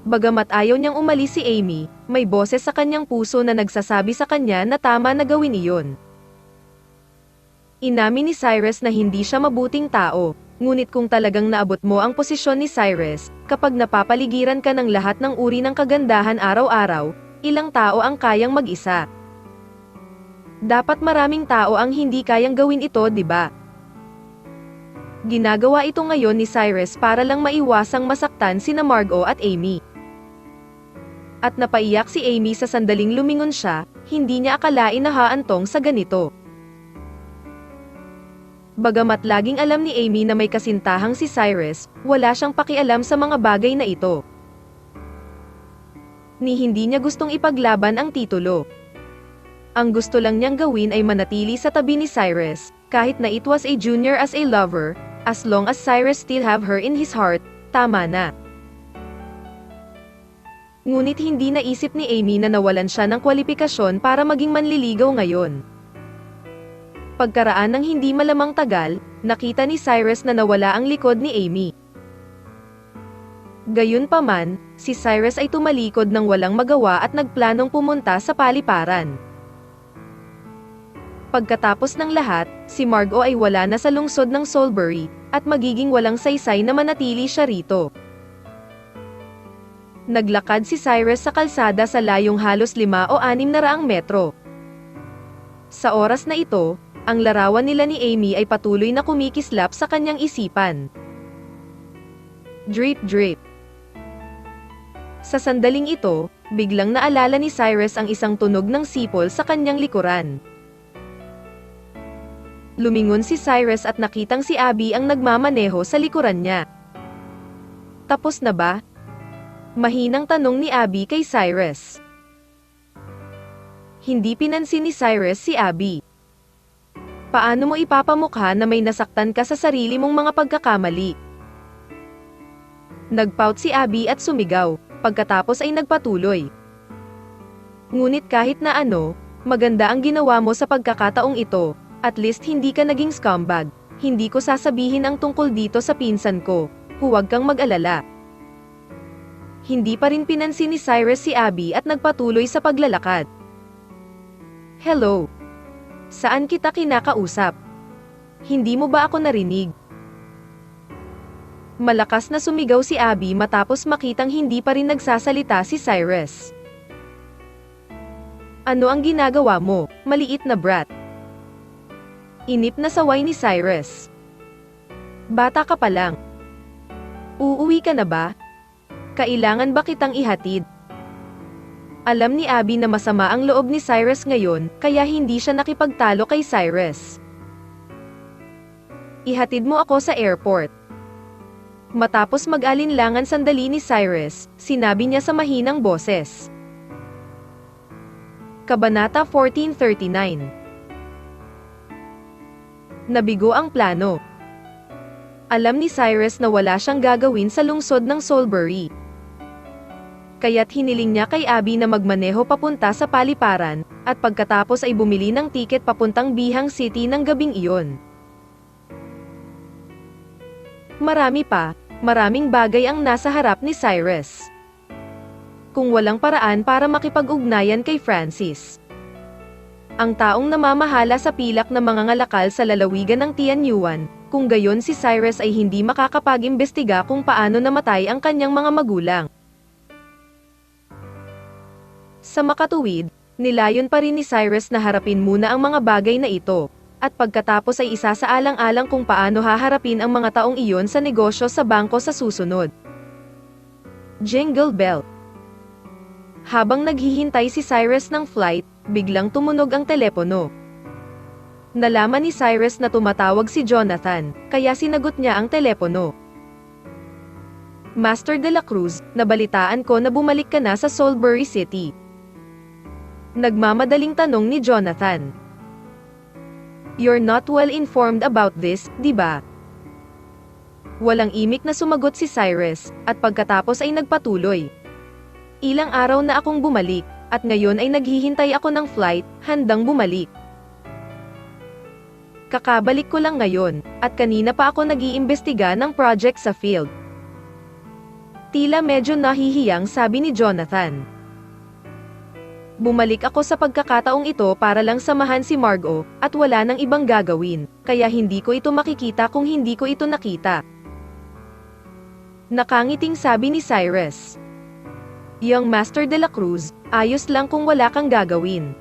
Bagamat ayaw niyang umalis si Amy, may boses sa kanyang puso na nagsasabi sa kanya na tama na gawin iyon. Inamin ni Cyrus na hindi siya mabuting tao, ngunit kung talagang naabot mo ang posisyon ni Cyrus, kapag napapaligiran ka ng lahat ng uri ng kagandahan araw-araw, ilang tao ang kayang mag-isa? Dapat maraming tao ang hindi kayang gawin ito, di ba? Ginagawa ito ngayon ni Cyrus para lang maiwasang masaktan sina Margot at Amy. At napaiyak si Amy sa sandaling lumingon siya, hindi niya akalain na haantong sa ganito. Bagamat laging alam ni Amy na may kasintahang si Cyrus, wala siyang pakialam sa mga bagay na ito. Ni hindi niya gustong ipaglaban ang titulo. Ang gusto lang niyang gawin ay manatili sa tabi ni Cyrus, kahit na it was a junior as a lover, as long as Cyrus still have her in his heart, tama na. Ngunit hindi naisip ni Amy na nawalan siya ng kwalifikasyon para maging manliligaw ngayon. Pagkaraan ng hindi malamang tagal, nakita ni Cyrus na nawala ang likod ni Amy. Gayunpaman, si Cyrus ay tumalikod ng walang magawa at nagplanong pumunta sa paliparan. Pagkatapos ng lahat, si Margot ay wala na sa lungsod ng Salisbury, at magiging walang saysay na manatili siya rito. Naglakad si Cyrus sa kalsada sa layong halos 5 o 6 na raang metro. Sa oras na ito, ang larawan nila ni Amy ay patuloy na kumikislap sa kanyang isipan. Drip drip. Sa sandaling ito, biglang naalala ni Cyrus ang isang tunog ng sipol sa kanyang likuran. Lumingon si Cyrus at nakitang si Abby ang nagmamaneho sa likuran niya. Tapos na ba? Mahinang tanong ni Abby kay Cyrus. Hindi pinansin ni Cyrus si Abby. Paano mo ipapamukha na may nasaktan ka sa sarili mong mga pagkakamali? Nagpout si Abby at sumigaw, pagkatapos ay nagpatuloy. Ngunit kahit na ano, maganda ang ginawa mo sa pagkakataong ito. At least hindi ka naging scumbag. Hindi ko sasabihin ang tungkol dito sa pinsan ko. huwag kang mag-alala. Hindi pa rin pinansin ni Cyrus si Abby at nagpatuloy sa paglalakad. Hello. Saan kita kinakausap? Hindi mo ba ako narinig? Malakas na sumigaw si Abby matapos makitang hindi pa rin nagsasalita si Cyrus. Ano ang ginagawa mo, maliit na brat? Inip na saway ni Cyrus. Bata ka pa lang. Uuwi ka na ba? Kailangan ba kitang ihatid? Alam ni Abby na masama ang loob ni Cyrus ngayon, kaya hindi siya nakipagtalo kay Cyrus. Ihatid mo ako sa airport. Matapos mag-alinlangan sandali ni Cyrus, sinabi niya sa mahinang boses. Kabanata 1439. Nabigo ang plano. Alam ni Cyrus na wala siyang gagawin sa lungsod ng Soulbury. Kaya't hiniling niya kay Abby na magmaneho papunta sa paliparan, at pagkatapos ay bumili ng tiket papuntang Bihang City ng gabing iyon. Maraming bagay ang nasa harap ni Cyrus. Kung walang paraan para makipag-ugnayan kay Francis. Ang taong namamahala sa pilak na mga ngalakal sa lalawigan ng Tianyuan, kung gayon si Cyrus ay hindi makakapag-imbestiga kung paano namatay ang kanyang mga magulang. Sa makatuwid, nilayon pa rin ni Cyrus na harapin muna ang mga bagay na ito, at pagkatapos ay isasaalang-alang kung paano haharapin ang mga taong iyon sa negosyo sa bangko sa susunod. Jingle Bell. Habang naghihintay si Cyrus ng flight, biglang tumunog ang telepono. Nalaman ni Cyrus na tumatawag si Jonathan, kaya sinagot niya ang telepono. Master de la Cruz, nabalitaan ko na bumalik ka na sa Soulbury City. Nagmamadaling tanong ni Jonathan. You're not well informed about this, di ba? Walang imik na sumagot si Cyrus, at pagkatapos ay nagpatuloy. Ilang araw na akong bumalik, at ngayon ay naghihintay ako ng flight, handang bumalik. Kakabalik ko lang ngayon, at kanina pa ako nag-iimbestiga ng project sa field. Tila medyo nahihiyang sabi ni Jonathan. Bumalik ako sa pagkakataong ito para lang samahan si Margot, at wala nang ibang gagawin, kaya hindi ko ito makikita kung hindi ko ito nakita. Nakangiting sabi ni Cyrus. Young Master de la Cruz, ayos lang kung wala kang gagawin.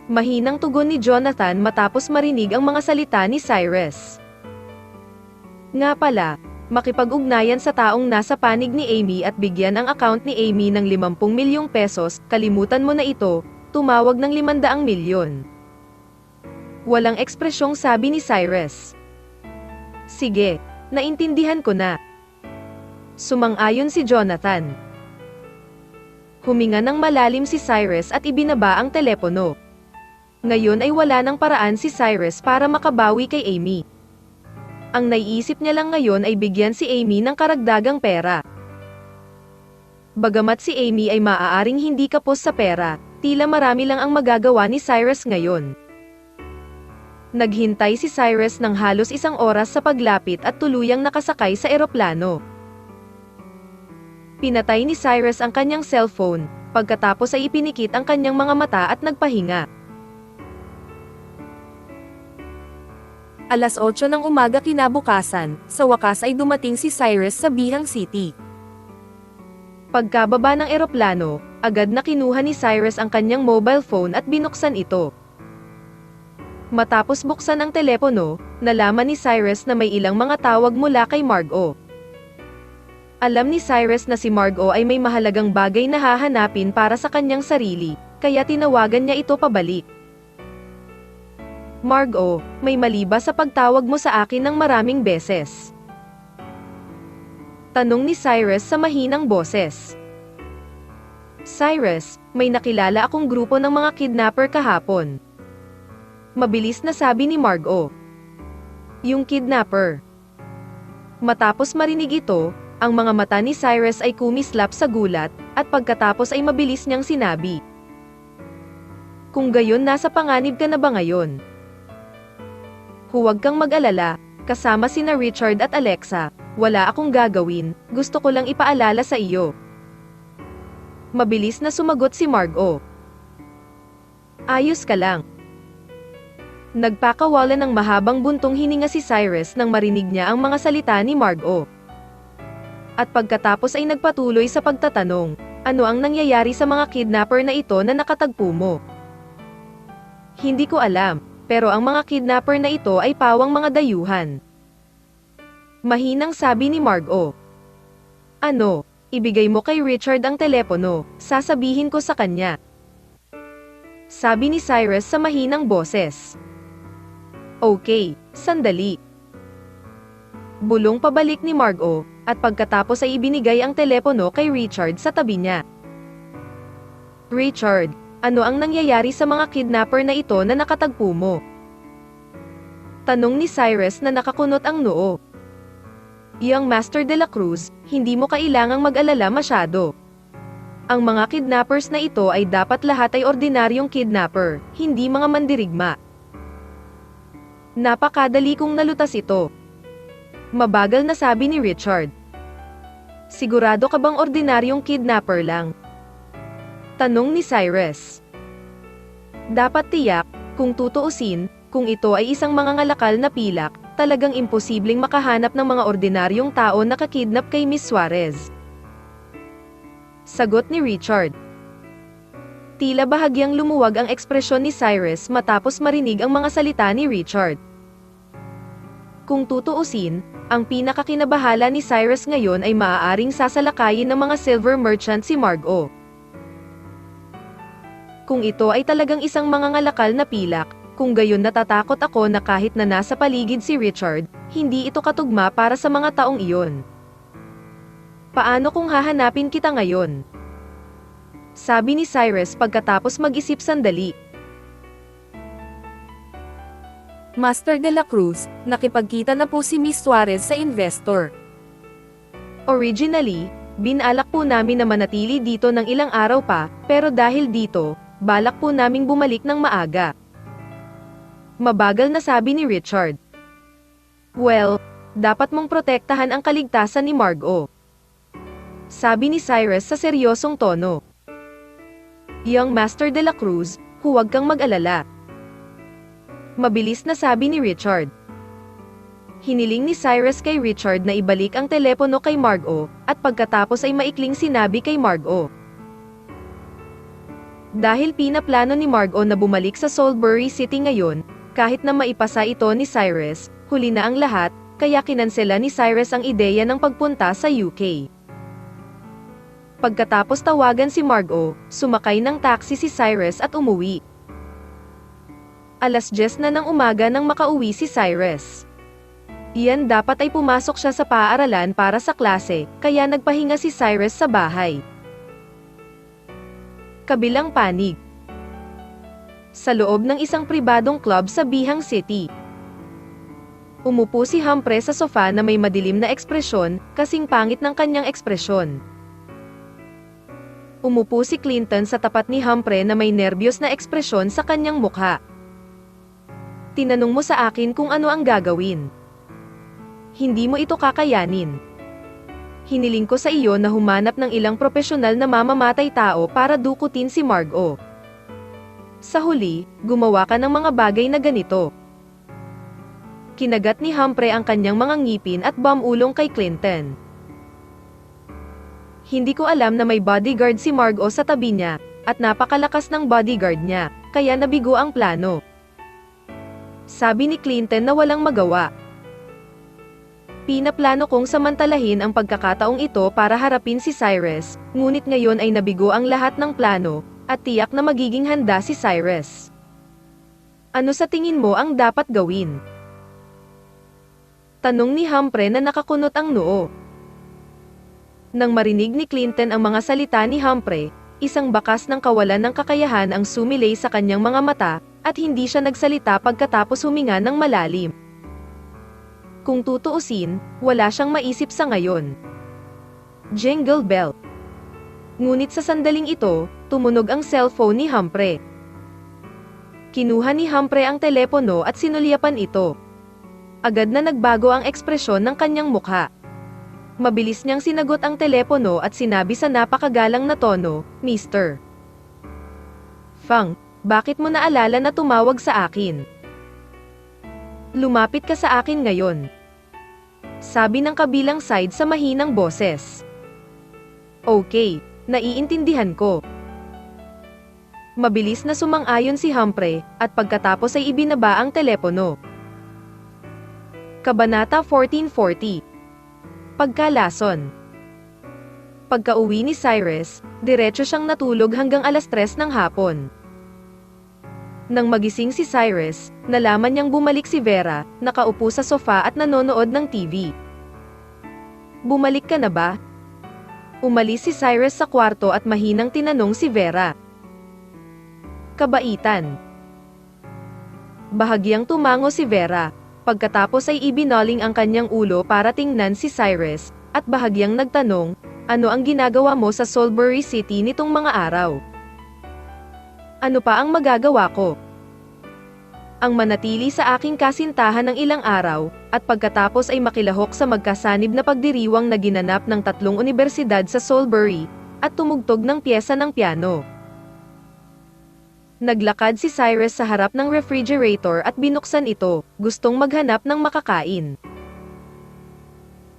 Mahinang tugon ni Jonathan matapos marinig ang mga salita ni Cyrus. Nga pala, makipag-ugnayan sa taong nasa panig ni Amy at bigyan ang account ni Amy ng 50 milyong pesos, kalimutan mo na ito, tumawag ng 500 milyon. Walang ekspresyong sabi ni Cyrus. Sige, naintindihan ko na. Sumang-ayon si Jonathan. Huminga ng malalim si Cyrus at ibinaba ang telepono. Ngayon ay wala nang paraan si Cyrus para makabawi kay Amy. Ang naiisip niya lang ngayon ay bigyan si Amy ng karagdagang pera. Bagamat si Amy ay maaaring hindi kapos sa pera, tila marami lang ang magagawa ni Cyrus ngayon. Naghintay si Cyrus ng halos 1 oras sa paglapit at tuluyang nakasakay sa eroplano. Pinatay ni Cyrus ang kanyang cellphone, pagkatapos ay ipinikit ang kanyang mga mata at nagpahinga. Alas 8 ng umaga kinabukasan, sa wakas ay dumating si Cyrus sa Bihang City. Pagkababa ng eroplano, agad na kinuha ni Cyrus ang kanyang mobile phone at binuksan ito. Matapos buksan ang telepono, nalaman ni Cyrus na may ilang mga tawag mula kay Margot. Alam ni Cyrus na si Margot ay may mahalagang bagay na hahanapin para sa kanyang sarili, kaya tinawagan niya ito pabalik. Margot, may mali ba sa pagtawag mo sa akin ng maraming beses? Tanong ni Cyrus sa mahinang boses. Cyrus, may nakilala akong grupo ng mga kidnapper kahapon. Mabilis na sabi ni Margot. Yung kidnapper. Matapos marinig ito, ang mga mata ni Cyrus ay kumislap sa gulat, at pagkatapos ay mabilis niyang sinabi. Kung gayon nasa panganib ka na ba ngayon? Huwag kang mag-alala, kasama sina Richard at Alexa, wala akong gagawin, gusto ko lang ipaalala sa iyo. Mabilis na sumagot si Margo. Ayos ka lang. Nagpakawalan ng mahabang buntong hininga si Cyrus nang marinig niya ang mga salita ni Margo. At pagkatapos ay nagpatuloy sa pagtatanong, ano ang nangyayari sa mga kidnapper na ito na nakatagpo mo? Hindi ko alam, pero ang mga kidnapper na ito ay pawang mga dayuhan. Mahinang sabi ni Margo. Ano, ibigay mo kay Richard ang telepono, sasabihin ko sa kanya. Sabi ni Cyrus sa mahinang boses. Okay, sandali. Bulong pabalik ni Margo, at pagkatapos ay ibinigay ang telepono kay Richard sa tabi niya. Richard, ano ang nangyayari sa mga kidnapper na ito na nakatagpo mo? Tanong ni Cyrus na nakakunot ang noo. Young Master de la Cruz, hindi mo kailangang mag-alala masyado. Ang mga kidnappers na ito ay dapat lahat ay ordinaryong kidnapper, hindi mga mandirigma. Napakadali kong nalutas ito. Mabagal na sabi ni Richard. Sigurado ka bang ordinaryong kidnapper lang? Tanong ni Cyrus. Dapat tiyak, kung tutuusin, kung ito ay isang mangangalakal na pilak, talagang imposibleng makahanap ng mga ordinaryong tao na kakidnap kay Miss Suarez. Sagot ni Richard. Tila bahagyang lumuwag ang ekspresyon ni Cyrus matapos marinig ang mga salita ni Richard. Kung tutuusin, ang pinakakinabahala ni Cyrus ngayon ay maaaring sasalakayin ng mga silver merchant si Margo. Kung ito ay talagang isang mangangalakal na pilak, kung gayon natatakot ako na kahit na nasa paligid si Richard, hindi ito katugma para sa mga taong iyon. Paano kung hahanapin kita ngayon? Sabi ni Cyrus pagkatapos mag-isip sandali. Master de la Cruz, nakipagkita na po si Miss Suarez sa investor. Originally, binalak po namin na manatili dito ng ilang araw pa, pero dahil dito, balak po naming bumalik ng maaga. Mabagal na sabi ni Richard. Well, dapat mong protektahan ang kaligtasan ni Margo. Sabi ni Cyrus sa seryosong tono. Young Master de la Cruz, huwag kang mag-alala. Mabilis na sabi ni Richard. Hiniling ni Cyrus kay Richard na ibalik ang telepono kay Margo, at pagkatapos ay maikling sinabi kay Margo. Dahil pinaplano ni Margo na bumalik sa Salisbury City ngayon, kahit na maipasa ito ni Cyrus, huli na ang lahat, kaya kinansela ni Cyrus ang ideya ng pagpunta sa UK. Pagkatapos tawagan si Margo, sumakay ng taxi si Cyrus at umuwi. 10:00 na ng umaga nang makauwi si Cyrus. Iyan dapat ay pumasok siya sa paaralan para sa klase, kaya nagpahinga si Cyrus sa bahay. Kabilang panig. Sa loob ng isang pribadong club sa Bihang City. Umupo si Humphrey sa sofa na may madilim na ekspresyon, kasing pangit ng kanyang ekspresyon. Umupo si Clinton sa tapat ni Humphrey na may nerbiyos na ekspresyon sa kanyang mukha. Tinanong mo sa akin kung ano ang gagawin. Hindi mo ito kakayanin. Hiniling ko sa iyo na humanap ng ilang profesional na mamamatay tao para dukutin si Margo. Sa huli, gumawa ka ng mga bagay na ganito. Kinagat ni Humphrey ang kanyang mga ngipin at bumulong kay Clinton. Hindi ko alam na may bodyguard si Margo sa tabi niya, at napakalakas ng bodyguard niya, kaya nabigo ang plano. Sabi ni Clinton na walang magawa. Pinaplano kong samantalahin ang pagkakataong ito para harapin si Cyrus, ngunit ngayon ay nabigo ang lahat ng plano, at tiyak na magiging handa si Cyrus. Ano sa tingin mo ang dapat gawin? Tanong ni Humphrey na nakakunot ang noo. Nang marinig ni Clinton ang mga salita ni Humphrey, isang bakas ng kawalan ng kakayahan ang sumilay sa kanyang mga mata, at hindi siya nagsalita pagkatapos huminga ng malalim. Kung tutuusin, wala siyang maisip sa ngayon. Jingle bell. Ngunit sa sandaling ito, tumunog ang cellphone ni Humphrey. Kinuha ni Humphrey ang telepono at sinulyapan ito. Agad na nagbago ang ekspresyon ng kanyang mukha. Mabilis niyang sinagot ang telepono at sinabi sa napakagalang na tono, "Mr. Fang, bakit mo naalala na tumawag sa akin? Lumapit ka sa akin ngayon," sabi ng kabilang side sa mahinang boses. "Okay, naiintindihan ko." Mabilis na sumang-ayon si Humphrey, at pagkatapos ay ibinaba ang telepono. Kabanata 1440. Pagkalason. Pagka-uwi ni Cyrus, diretso siyang natulog hanggang 3:00 ng hapon. Nang magising si Cyrus, nalaman niyang bumalik si Vera, nakaupo sa sofa at nanonood ng TV. "Bumalik ka na ba?" Umalis si Cyrus sa kwarto at mahinang tinanong si Vera. "Kabaitan." Bahagyang tumango si Vera. Pagkatapos ay ibinoling ang kanyang ulo para tingnan si Cyrus, at bahagyang nagtanong, "Ano ang ginagawa mo sa Salisbury City nitong mga araw? Ano pa ang magagawa ko? Ang manatili sa aking kasintahan ng ilang araw, at pagkatapos ay makilahok sa magkasanib na pagdiriwang na ginanap ng 3 unibersidad sa Salisbury, at tumugtog ng pyesa ng piano." Naglakad si Cyrus sa harap ng refrigerator at binuksan ito, gustong maghanap ng makakain.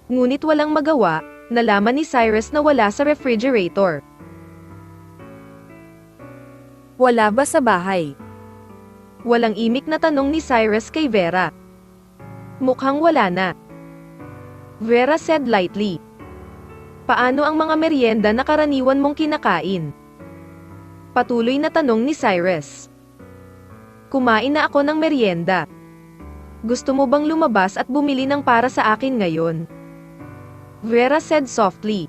Ngunit walang magawa, nalaman ni Cyrus na wala sa refrigerator. Wala ba sa bahay? Walang imik na tanong ni Cyrus kay Vera. "Mukhang wala na," Vera said lightly. "Paano ang mga merienda na karaniwan mong kinakain?" Patuloy na tanong ni Cyrus. "Kumain na ako ng merienda. Gusto mo bang lumabas at bumili ng para sa akin ngayon?" Vera said softly.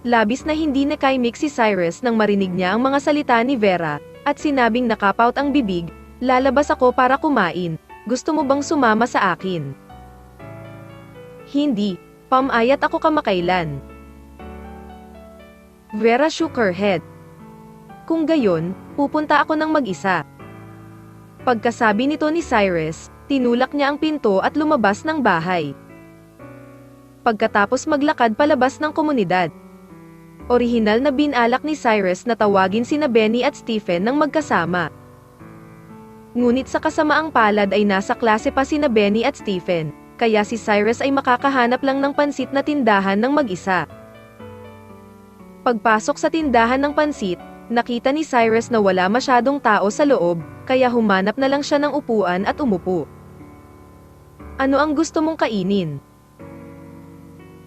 Labis na hindi nakaimik si Cyrus nang marinig niya ang mga salita ni Vera, at sinabing nakapout ang bibig, "Lalabas ako para kumain. Gusto mo bang sumama sa akin?" "Hindi, pamayat ako kamakailan." Vera shook her head. "Kung gayon, pupunta ako ng mag-isa." Pagkasabi nito ni Cyrus, tinulak niya ang pinto at lumabas ng bahay. Pagkatapos maglakad palabas ng komunidad. Orihinal na binalak ni Cyrus na tawagin sina Benny at Stephen ng magkasama. Ngunit sa kasamaang palad ay nasa klase pa sina Benny at Stephen, kaya si Cyrus ay makakahanap lang ng pansit na tindahan ng mag-isa. Pagpasok sa tindahan ng pansit, nakita ni Cyrus na wala masyadong tao sa loob, kaya humanap na lang siya ng upuan at umupo. "Ano ang gusto mong kainin?"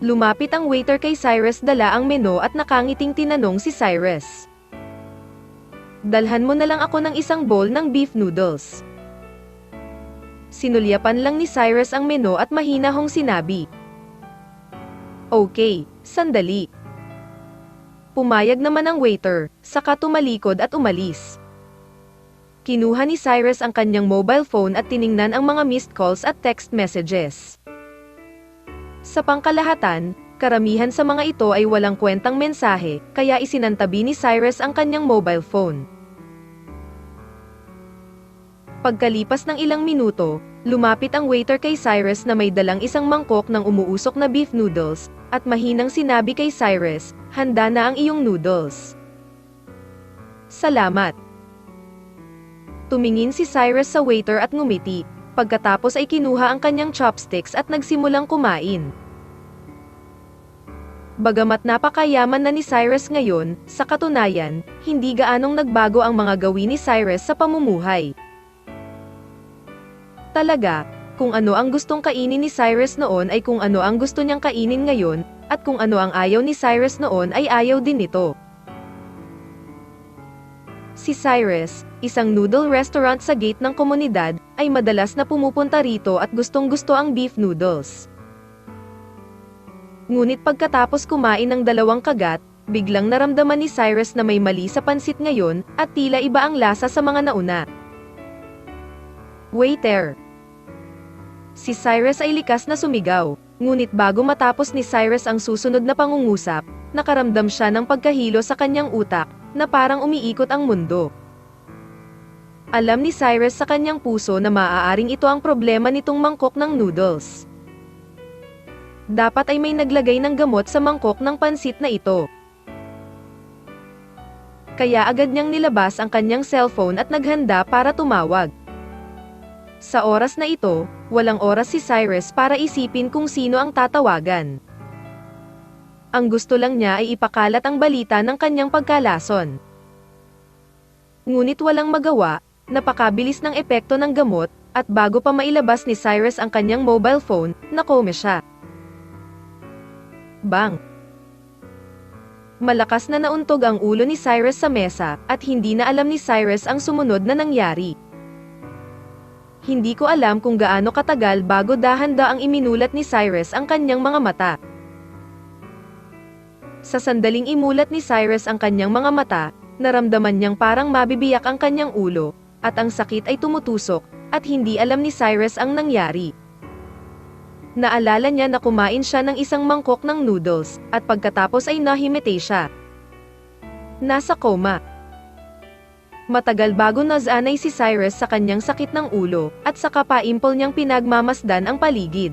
Lumapit ang waiter kay Cyrus, dala ang menu at nakangiting tinanong si Cyrus. "Dalhan mo na lang ako ng isang bowl ng beef noodles." Sinulyapan lang ni Cyrus ang menu at mahinahong sinabi, "Okay, sandali." Pumayag naman ang waiter, saka tumalikod at umalis. Kinuha ni Cyrus ang kanyang mobile phone at tiningnan ang mga missed calls at text messages. Sa pangkalahatan, karamihan sa mga ito ay walang kwentang mensahe, kaya isinantabi ni Cyrus ang kanyang mobile phone. Pagkalipas ng ilang minuto, lumapit ang waiter kay Cyrus na may dalang isang mangkok ng umuusok na beef noodles, at mahinang sinabi kay Cyrus, "Handa na ang iyong noodles." "Salamat." Tumingin si Cyrus sa waiter at ngumiti, pagkatapos ay kinuha ang kanyang chopsticks at nagsimulang kumain. Bagamat napakayaman na ni Cyrus ngayon, sa katunayan, hindi gaanong nagbago ang mga gawin ni Cyrus sa pamumuhay. Talaga, kung ano ang gustong kainin ni Cyrus noon ay kung ano ang gusto niyang kainin ngayon, at kung ano ang ayaw ni Cyrus noon ay ayaw din nito. Si Cyrus, isang noodle restaurant sa gate ng komunidad, ay madalas na pumupunta rito at gustong-gusto ang beef noodles. Ngunit pagkatapos kumain ng 2 kagat, biglang naramdaman ni Cyrus na may mali sa pansit ngayon, at tila iba ang lasa sa mga nauna. "Waiter!" Si Cyrus ay likas na sumigaw, ngunit bago matapos ni Cyrus ang susunod na pangungusap, nakaramdam siya ng pagkahilo sa kanyang utak, na parang umiikot ang mundo. Alam ni Cyrus sa kanyang puso na maaaring ito ang problema nitong mangkok ng noodles. Dapat ay may naglagay ng gamot sa mangkok ng pansit na ito. Kaya agad niyang nilabas ang kanyang cellphone at naghanda para tumawag. Sa oras na ito, walang oras si Cyrus para isipin kung sino ang tatawagan. Ang gusto lang niya ay ipakalat ang balita ng kanyang pagkalason. Ngunit walang magawa, napakabilis ng epekto ng gamot, at bago pa mailabas ni Cyrus ang kanyang mobile phone, nakome siya. Bang! Malakas na nauntog ang ulo ni Cyrus sa mesa, at hindi na alam ni Cyrus ang sumunod na nangyari. Hindi ko alam kung gaano katagal bago dahan-daang iminulat ni Cyrus ang kanyang mga mata. Sa sandaling imulat ni Cyrus ang kanyang mga mata, naramdaman niyang parang mabibiyak ang kanyang ulo, at ang sakit ay tumutusok, at hindi alam ni Cyrus ang nangyari. Naalala niya na kumain siya ng isang mangkok ng noodles, at pagkatapos ay nahimete siya. Nasa coma. Matagal bago nasanay si Cyrus sa kanyang sakit ng ulo, at saka pa-imple niyang pinagmamasdan ang paligid.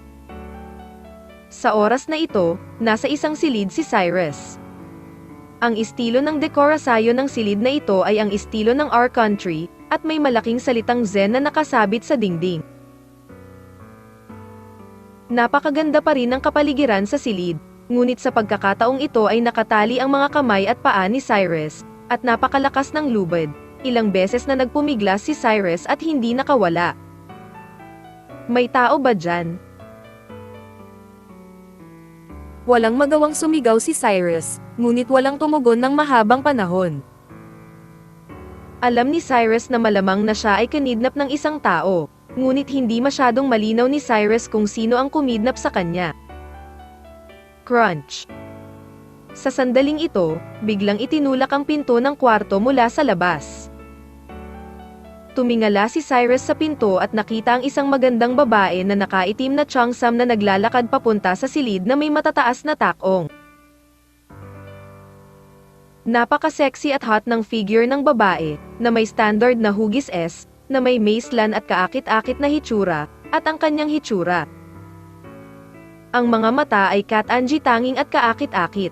Sa oras na ito, nasa isang silid si Cyrus. Ang estilo ng dekorasyon ng silid na ito ay ang estilo ng Our Country, at may malaking salitang Zen na nakasabit sa dingding. Napakaganda pa rin ang kapaligiran sa silid, ngunit sa pagkakataong ito ay nakatali ang mga kamay at paa ni Cyrus, at napakalakas ng lubid. Ilang beses na nagpumiglas si Cyrus at hindi nakawala. May tao ba dyan? Walang magawang sumigaw si Cyrus, ngunit walang tumugon ng mahabang panahon. Alam ni Cyrus na malamang na siya ay kinidnap ng isang tao, ngunit hindi masyadong malinaw ni Cyrus kung sino ang kumidnap sa kanya. Crunch. Sa sandaling ito, biglang itinulak ang pinto ng kwarto mula sa labas. Tumingala si Cyrus sa pinto at nakita ang isang magandang babae na nakaitim na cheongsam na naglalakad papunta sa silid na may matataas na takong. Napaka-sexy at hot ng figure ng babae, na may standard na hugis S, na may macelan at kaakit-akit na hitsura, at ang kanyang hitsura. Ang mga mata ay cat-anji tanging at kaakit-akit.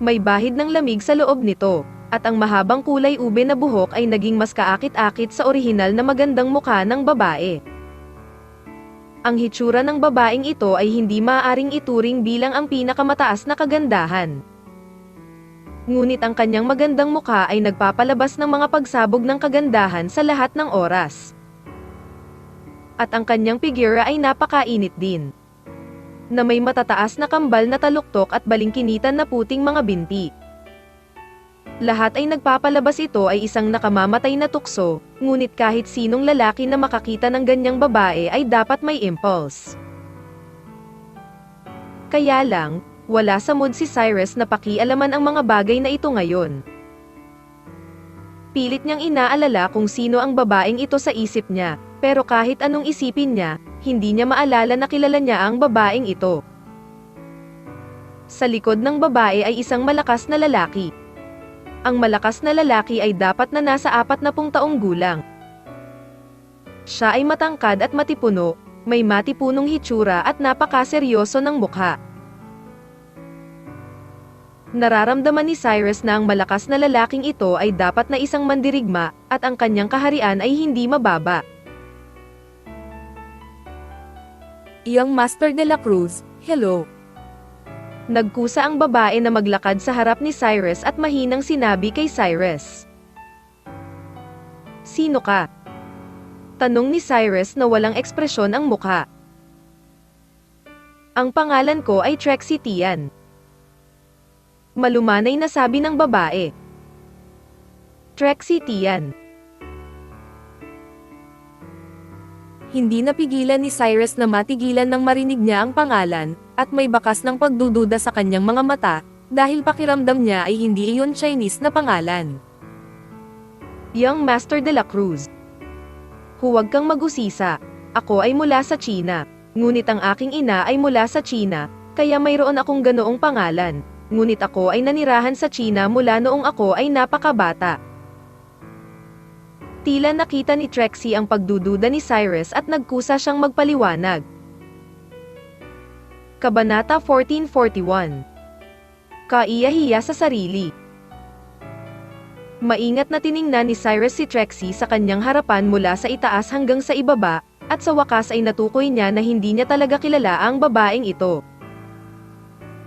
May bahid ng lamig sa loob nito, at ang mahabang kulay ube na buhok ay naging mas kaakit-akit sa orihinal na magandang mukha ng babae. Ang hitsura ng babaeng ito ay hindi maaaring ituring bilang ang pinakamataas na kagandahan. Ngunit ang kanyang magandang mukha ay nagpapalabas ng mga pagsabog ng kagandahan sa lahat ng oras. At ang kanyang figura ay napakainit din, na may matataas na kambal na taluktok at balingkinitan na puting mga binti. Lahat ay nagpapalabas ito ay isang nakamamatay na tukso, ngunit kahit sinong lalaki na makakita ng ganyang babae ay dapat may impulse. Kaya lang, wala sa mood si Cyrus na pakialaman ang mga bagay na ito ngayon. Pilit niyang inaalala kung sino ang babaeng ito sa isip niya, pero kahit anong isipin niya, hindi niya maalala na kilala niya ang babaeng ito. Sa likod ng babae ay isang malakas na lalaki. Ang malakas na lalaki ay dapat na nasa 40 taong gulang. Siya ay matangkad at matipuno, may matipunong hitsura at napakaseryoso ng mukha. Nararamdaman ni Cyrus na ang malakas na lalaking ito ay dapat na isang mandirigma, at ang kanyang kaharian ay hindi mababa. Iyang Master de la Cruz, hello. Nagkusa ang babae na maglakad sa harap ni Cyrus at mahinang sinabi kay Cyrus. Sino ka? Tanong ni Cyrus na walang ekspresyon ang mukha. Ang pangalan ko ay Trixie Tian. Malumanay na sabi ng babae. Trixie Tian. Hindi napigilan ni Cyrus na matigilan nang marinig niya ang pangalan, at may bakas ng pagdududa sa kanyang mga mata, dahil pakiramdam niya ay hindi iyon Chinese na pangalan. Young Master de la Cruz. Huwag kang mag-usisa. Ako ay mula sa China, ngunit ang aking ina ay mula sa China, kaya mayroon akong ganoong pangalan, ngunit ako ay nanirahan sa China mula noong ako ay napakabata. Tila nakita ni Trixie ang pagdududa ni Cyrus at nagkusa siyang magpaliwanag. Kabanata 1441. Kaiyahiya sa sarili. Maingat na tiningnan ni Cyrus si Trixie sa kanyang harapan mula sa itaas hanggang sa ibaba, at sa wakas ay natukoy niya na hindi niya talaga kilala ang babaeng ito.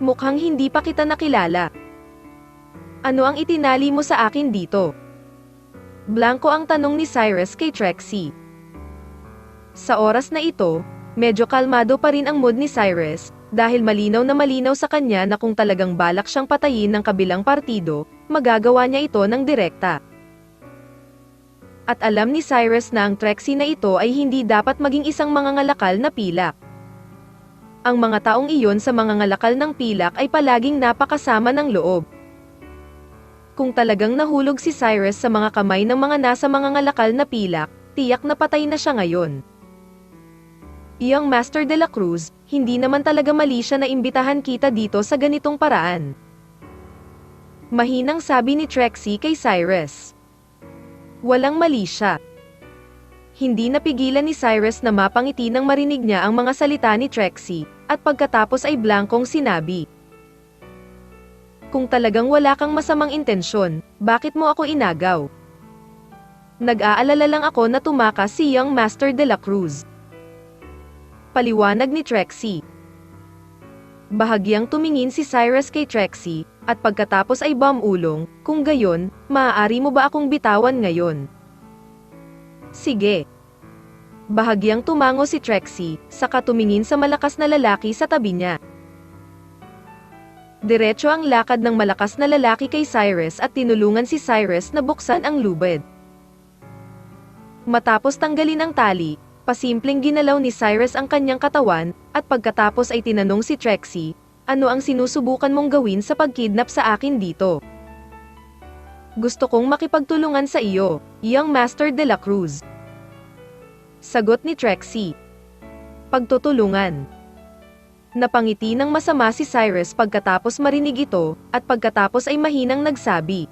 Mukhang hindi pa kita nakilala. Ano ang itinali mo sa akin dito? Blanko ang tanong ni Cyrus kay Trixie. Sa oras na ito, medyo kalmado pa rin ang mood ni Cyrus, dahil malinaw na malinaw sa kanya na kung talagang balak siyang patayin ng kabilang partido, magagawa niya ito ng direkta. At alam ni Cyrus na ang Trixie na ito ay hindi dapat maging isang mangangalakal na pilak. Ang mga taong iyon sa mangangalakal ng pilak ay palaging napakasama ng loob. Kung talagang nahulog si Cyrus sa mga kamay ng mga nasa mangangalakal na pilak, tiyak na patay na siya ngayon. Iyang Master de la Cruz, hindi naman talaga mali siya na imbitahan kita dito sa ganitong paraan. Mahinang sabi ni Trixie kay Cyrus. Walang mali siya. Hindi napigilan ni Cyrus na mapangiti nang marinig niya ang mga salita ni Trixie, at pagkatapos ay blankong sinabi. Kung talagang wala kang masamang intensyon, bakit mo ako inagaw? Nag-aalala lang ako na tumakas si Young Master de la Cruz. Paliwanag ni Trixie. Bahagyang tumingin si Cyrus kay Trixie, at pagkatapos ay bumulong, kung gayon, maaari mo ba akong bitawan ngayon? Sige. Bahagyang tumango si Trixie, saka tumingin sa malakas na lalaki sa tabi niya. Diretso ang lakad ng malakas na lalaki kay Cyrus at tinulungan si Cyrus na buksan ang lubid. Matapos tanggalin ang tali, pasimpleng ginalaw ni Cyrus ang kanyang katawan, at pagkatapos ay tinanong si Trixie, ano ang sinusubukan mong gawin sa pagkidnap sa akin dito? Gusto kong makipagtulungan sa iyo, Young Master de la Cruz. Sagot ni Trixie. Pagtutulungan. Napangiti ng masama si Cyrus pagkatapos marinig ito, at pagkatapos ay mahinang nagsabi.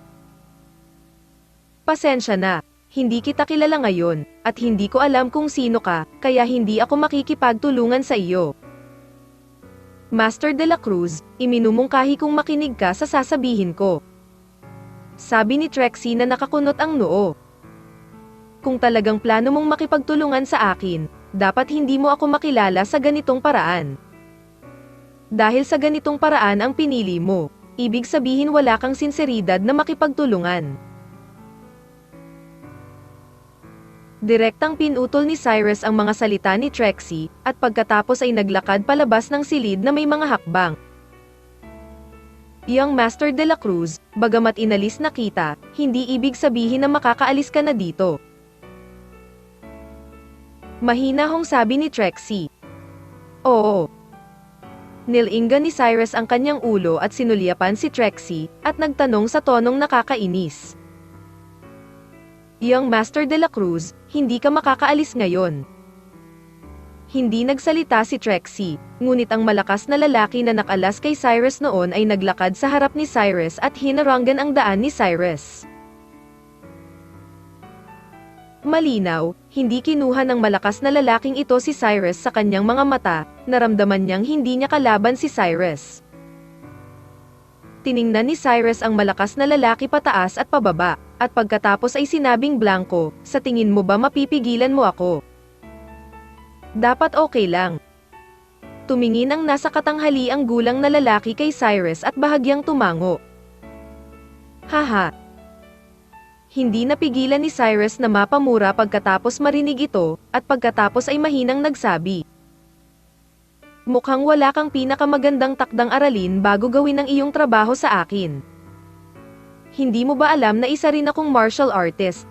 Pasensya na. Hindi kita kilala ngayon, at hindi ko alam kung sino ka, kaya hindi ako makikipagtulungan sa iyo. Master de la Cruz, iminumungkahi kong makinig ka sa sasabihin ko. Sabi ni Trixie na nakakunot ang noo. Kung talagang plano mong makipagtulungan sa akin, dapat hindi mo ako makilala sa ganitong paraan. Dahil sa ganitong paraan ang pinili mo, ibig sabihin wala kang sinseridad na makipagtulungan. Direktang pinutol ni Cyrus ang mga salita ni Trixie, at pagkatapos ay naglakad palabas ng silid na may mga hakbang. Young Master de la Cruz, bagamat inalis na kita, hindi ibig sabihin na makakaalis ka na dito. Mahinahong sabi ni Trixie. Oo. Nilingan ni Cyrus ang kanyang ulo at sinulyapan si Trixie, at nagtanong sa tonong nakakainis. Young Master de la Cruz, hindi ka makakaalis ngayon. Hindi nagsalita si Trixie, ngunit ang malakas na lalaki na nakalas kay Cyrus noon ay naglakad sa harap ni Cyrus at hinarangan ang daan ni Cyrus. Malinaw, hindi kinuha ng malakas na lalaking ito si Cyrus sa kanyang mga mata, naramdaman niyang hindi niya kalaban si Cyrus. Tiningnan ni Cyrus ang malakas na lalaki pataas at pababa, at pagkatapos ay sinabing blanko, sa tingin mo ba mapipigilan mo ako? Dapat okay lang. Tumingin ang nasa katanghali ang gulang na lalaki kay Cyrus at bahagyang tumango. Haha. Hindi napigilan ni Cyrus na mapamura pagkatapos marinig ito, at pagkatapos ay mahinang nagsabi. Mukhang wala kang pinakamagandang takdang aralin bago gawin ang iyong trabaho sa akin. Hindi mo ba alam na isa rin akong martial artist?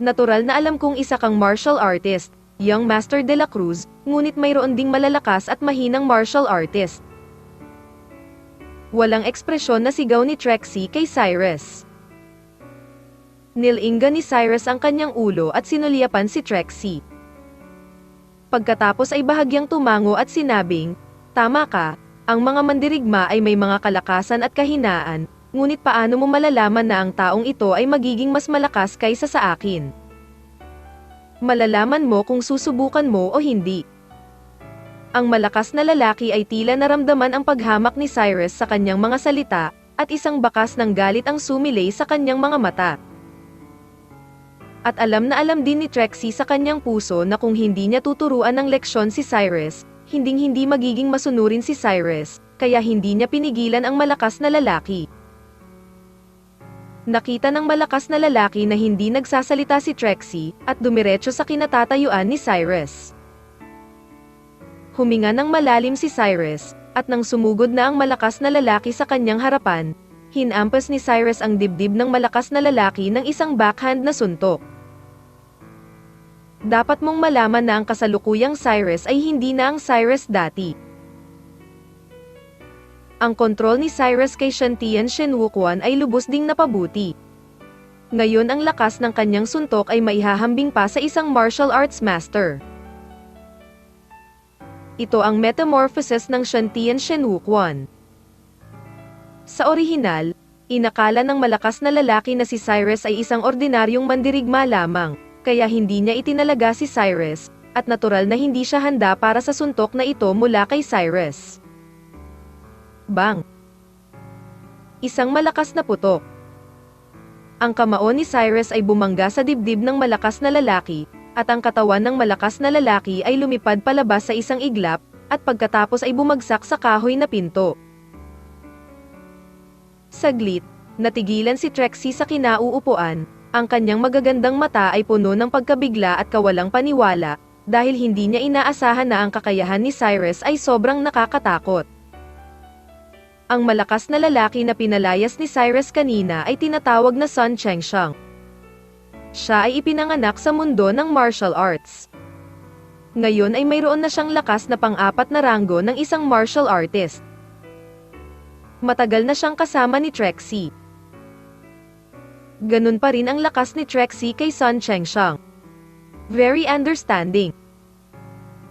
Natural na alam kong isa kang martial artist, Young Master de la Cruz, ngunit mayroon ding malalakas at mahinang martial artist. Walang ekspresyon na sigaw ni Trixie kay Cyrus. Nilingan ni Cyrus ang kanyang ulo at sinulyapan si Trixie. Pagkatapos ay bahagyang tumango at sinabing, tama ka, ang mga mandirigma ay may mga kalakasan at kahinaan, ngunit paano mo malalaman na ang taong ito ay magiging mas malakas kaysa sa akin? Malalaman mo kung susubukan mo o hindi. Ang malakas na lalaki ay tila naramdaman ang paghamak ni Cyrus sa kanyang mga salita, at isang bakas ng galit ang sumilay sa kanyang mga mata. At alam na alam din ni Trixie sa kanyang puso na kung hindi niya tuturuan ng leksyon si Cyrus, hinding-hindi magiging masunurin si Cyrus, kaya hindi niya pinigilan ang malakas na lalaki. Nakita ng malakas na lalaki na hindi nagsasalita si Trixie, at dumiretso sa kinatatayuan ni Cyrus. Huminga ng malalim si Cyrus, at nang sumugod na ang malakas na lalaki sa kanyang harapan, hinampas ni Cyrus ang dibdib ng malakas na lalaki ng isang backhand na suntok. Dapat mong malaman na ang kasalukuyang Cyrus ay hindi na ang Cyrus dati. Ang kontrol ni Cyrus kay Shantian Shenwukwan ay lubos ding napabuti. Ngayon ang lakas ng kanyang suntok ay maihahambing pa sa isang martial arts master. Ito ang metamorphosis ng Shantian Shenwukwan. Sa orihinal, inakala ng malakas na lalaki na si Cyrus ay isang ordinaryong mandirigma lamang, kaya hindi niya itinalaga si Cyrus, at natural na hindi siya handa para sa suntok na ito mula kay Cyrus. Bang! Isang malakas na putok. Ang kamao ni Cyrus ay bumangga sa dibdib ng malakas na lalaki, at ang katawan ng malakas na lalaki ay lumipad palabas sa isang iglap, at pagkatapos ay bumagsak sa kahoy na pinto. Saglit, natigilan si Trixie sa kinauupuan, ang kanyang magagandang mata ay puno ng pagkabigla at kawalang paniwala, dahil hindi niya inaasahan na ang kakayahan ni Cyrus ay sobrang nakakatakot. Ang malakas na lalaki na pinalayas ni Cyrus kanina ay tinatawag na Sun Chengxiang. Siya ay ipinanganak sa mundo ng martial arts. Ngayon ay mayroon na siyang lakas na pang-apat na ranggo ng isang martial artist. Matagal na siyang kasama ni Trixie. Ganun pa rin ang lakas ni Trixie kay Sun Chengxiang. Very understanding.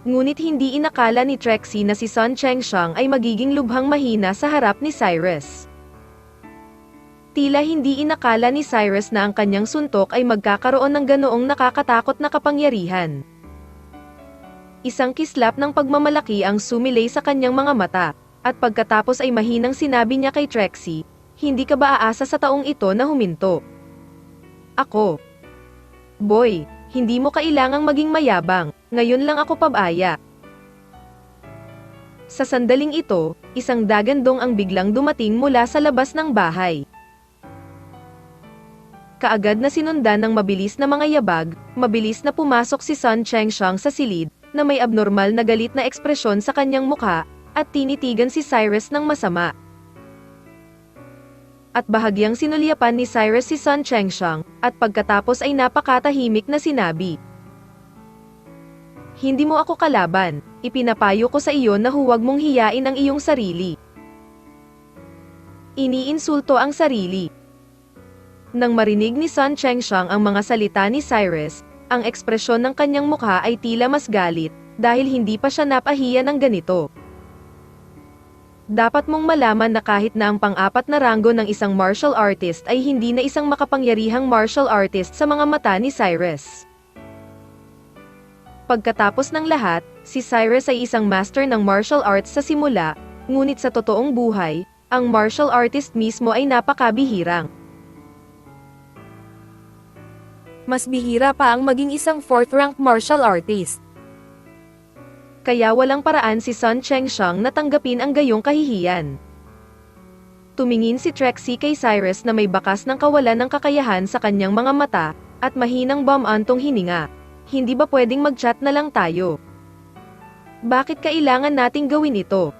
Ngunit hindi inakala ni Trixie na si Sun Chengxiang ay magiging lubhang mahina sa harap ni Cyrus. Tila hindi inakala ni Cyrus na ang kanyang suntok ay magkakaroon ng ganoong nakakatakot na kapangyarihan. Isang kislap ng pagmamalaki ang sumilay sa kanyang mga mata, at pagkatapos ay mahinang sinabi niya kay Trixie, "Hindi ka ba aasa sa taong ito na huminto?" "Ako. Boy, hindi mo kailangang maging mayabang, ngayon lang ako pabaya." Sa sandaling ito, isang dagandong ang biglang dumating mula sa labas ng bahay. Kaagad na sinundan ng mabilis na mga yabag, mabilis na pumasok si Sun Chengxiang sa silid, na may abnormal na galit na ekspresyon sa kanyang mukha, at tinitigan si Cyrus ng masama. At bahagyang sinulyapan ni Cyrus si Sun Chengxiang, at pagkatapos ay napakatahimik na sinabi, "Hindi mo ako kalaban, ipinapayo ko sa iyo na huwag mong hiyain ang iyong sarili." Iniinsulto ang sarili. Nang marinig ni Sun Chengxiang ang mga salita ni Cyrus, ang ekspresyon ng kanyang mukha ay tila mas galit, dahil hindi pa siya napahiya ng ganito. Dapat mong malaman na kahit na ang pang-apat na ranggo ng isang martial artist ay hindi na isang makapangyarihang martial artist sa mga mata ni Cyrus. Pagkatapos ng lahat, si Cyrus ay isang master ng martial arts sa simula, ngunit sa totoong buhay, ang martial artist mismo ay napakabihirang. Mas bihira pa ang maging isang fourth-rank martial artist. Kaya walang paraan si Sun Chengxiang na tanggapin ang gayong kahihiyan. Tumingin si Trixie kay Cyrus na may bakas ng kawalan ng kakayahan sa kanyang mga mata, at mahinang bumantong hininga. "Hindi ba pwedeng mag-chat na lang tayo? Bakit kailangan nating gawin ito?"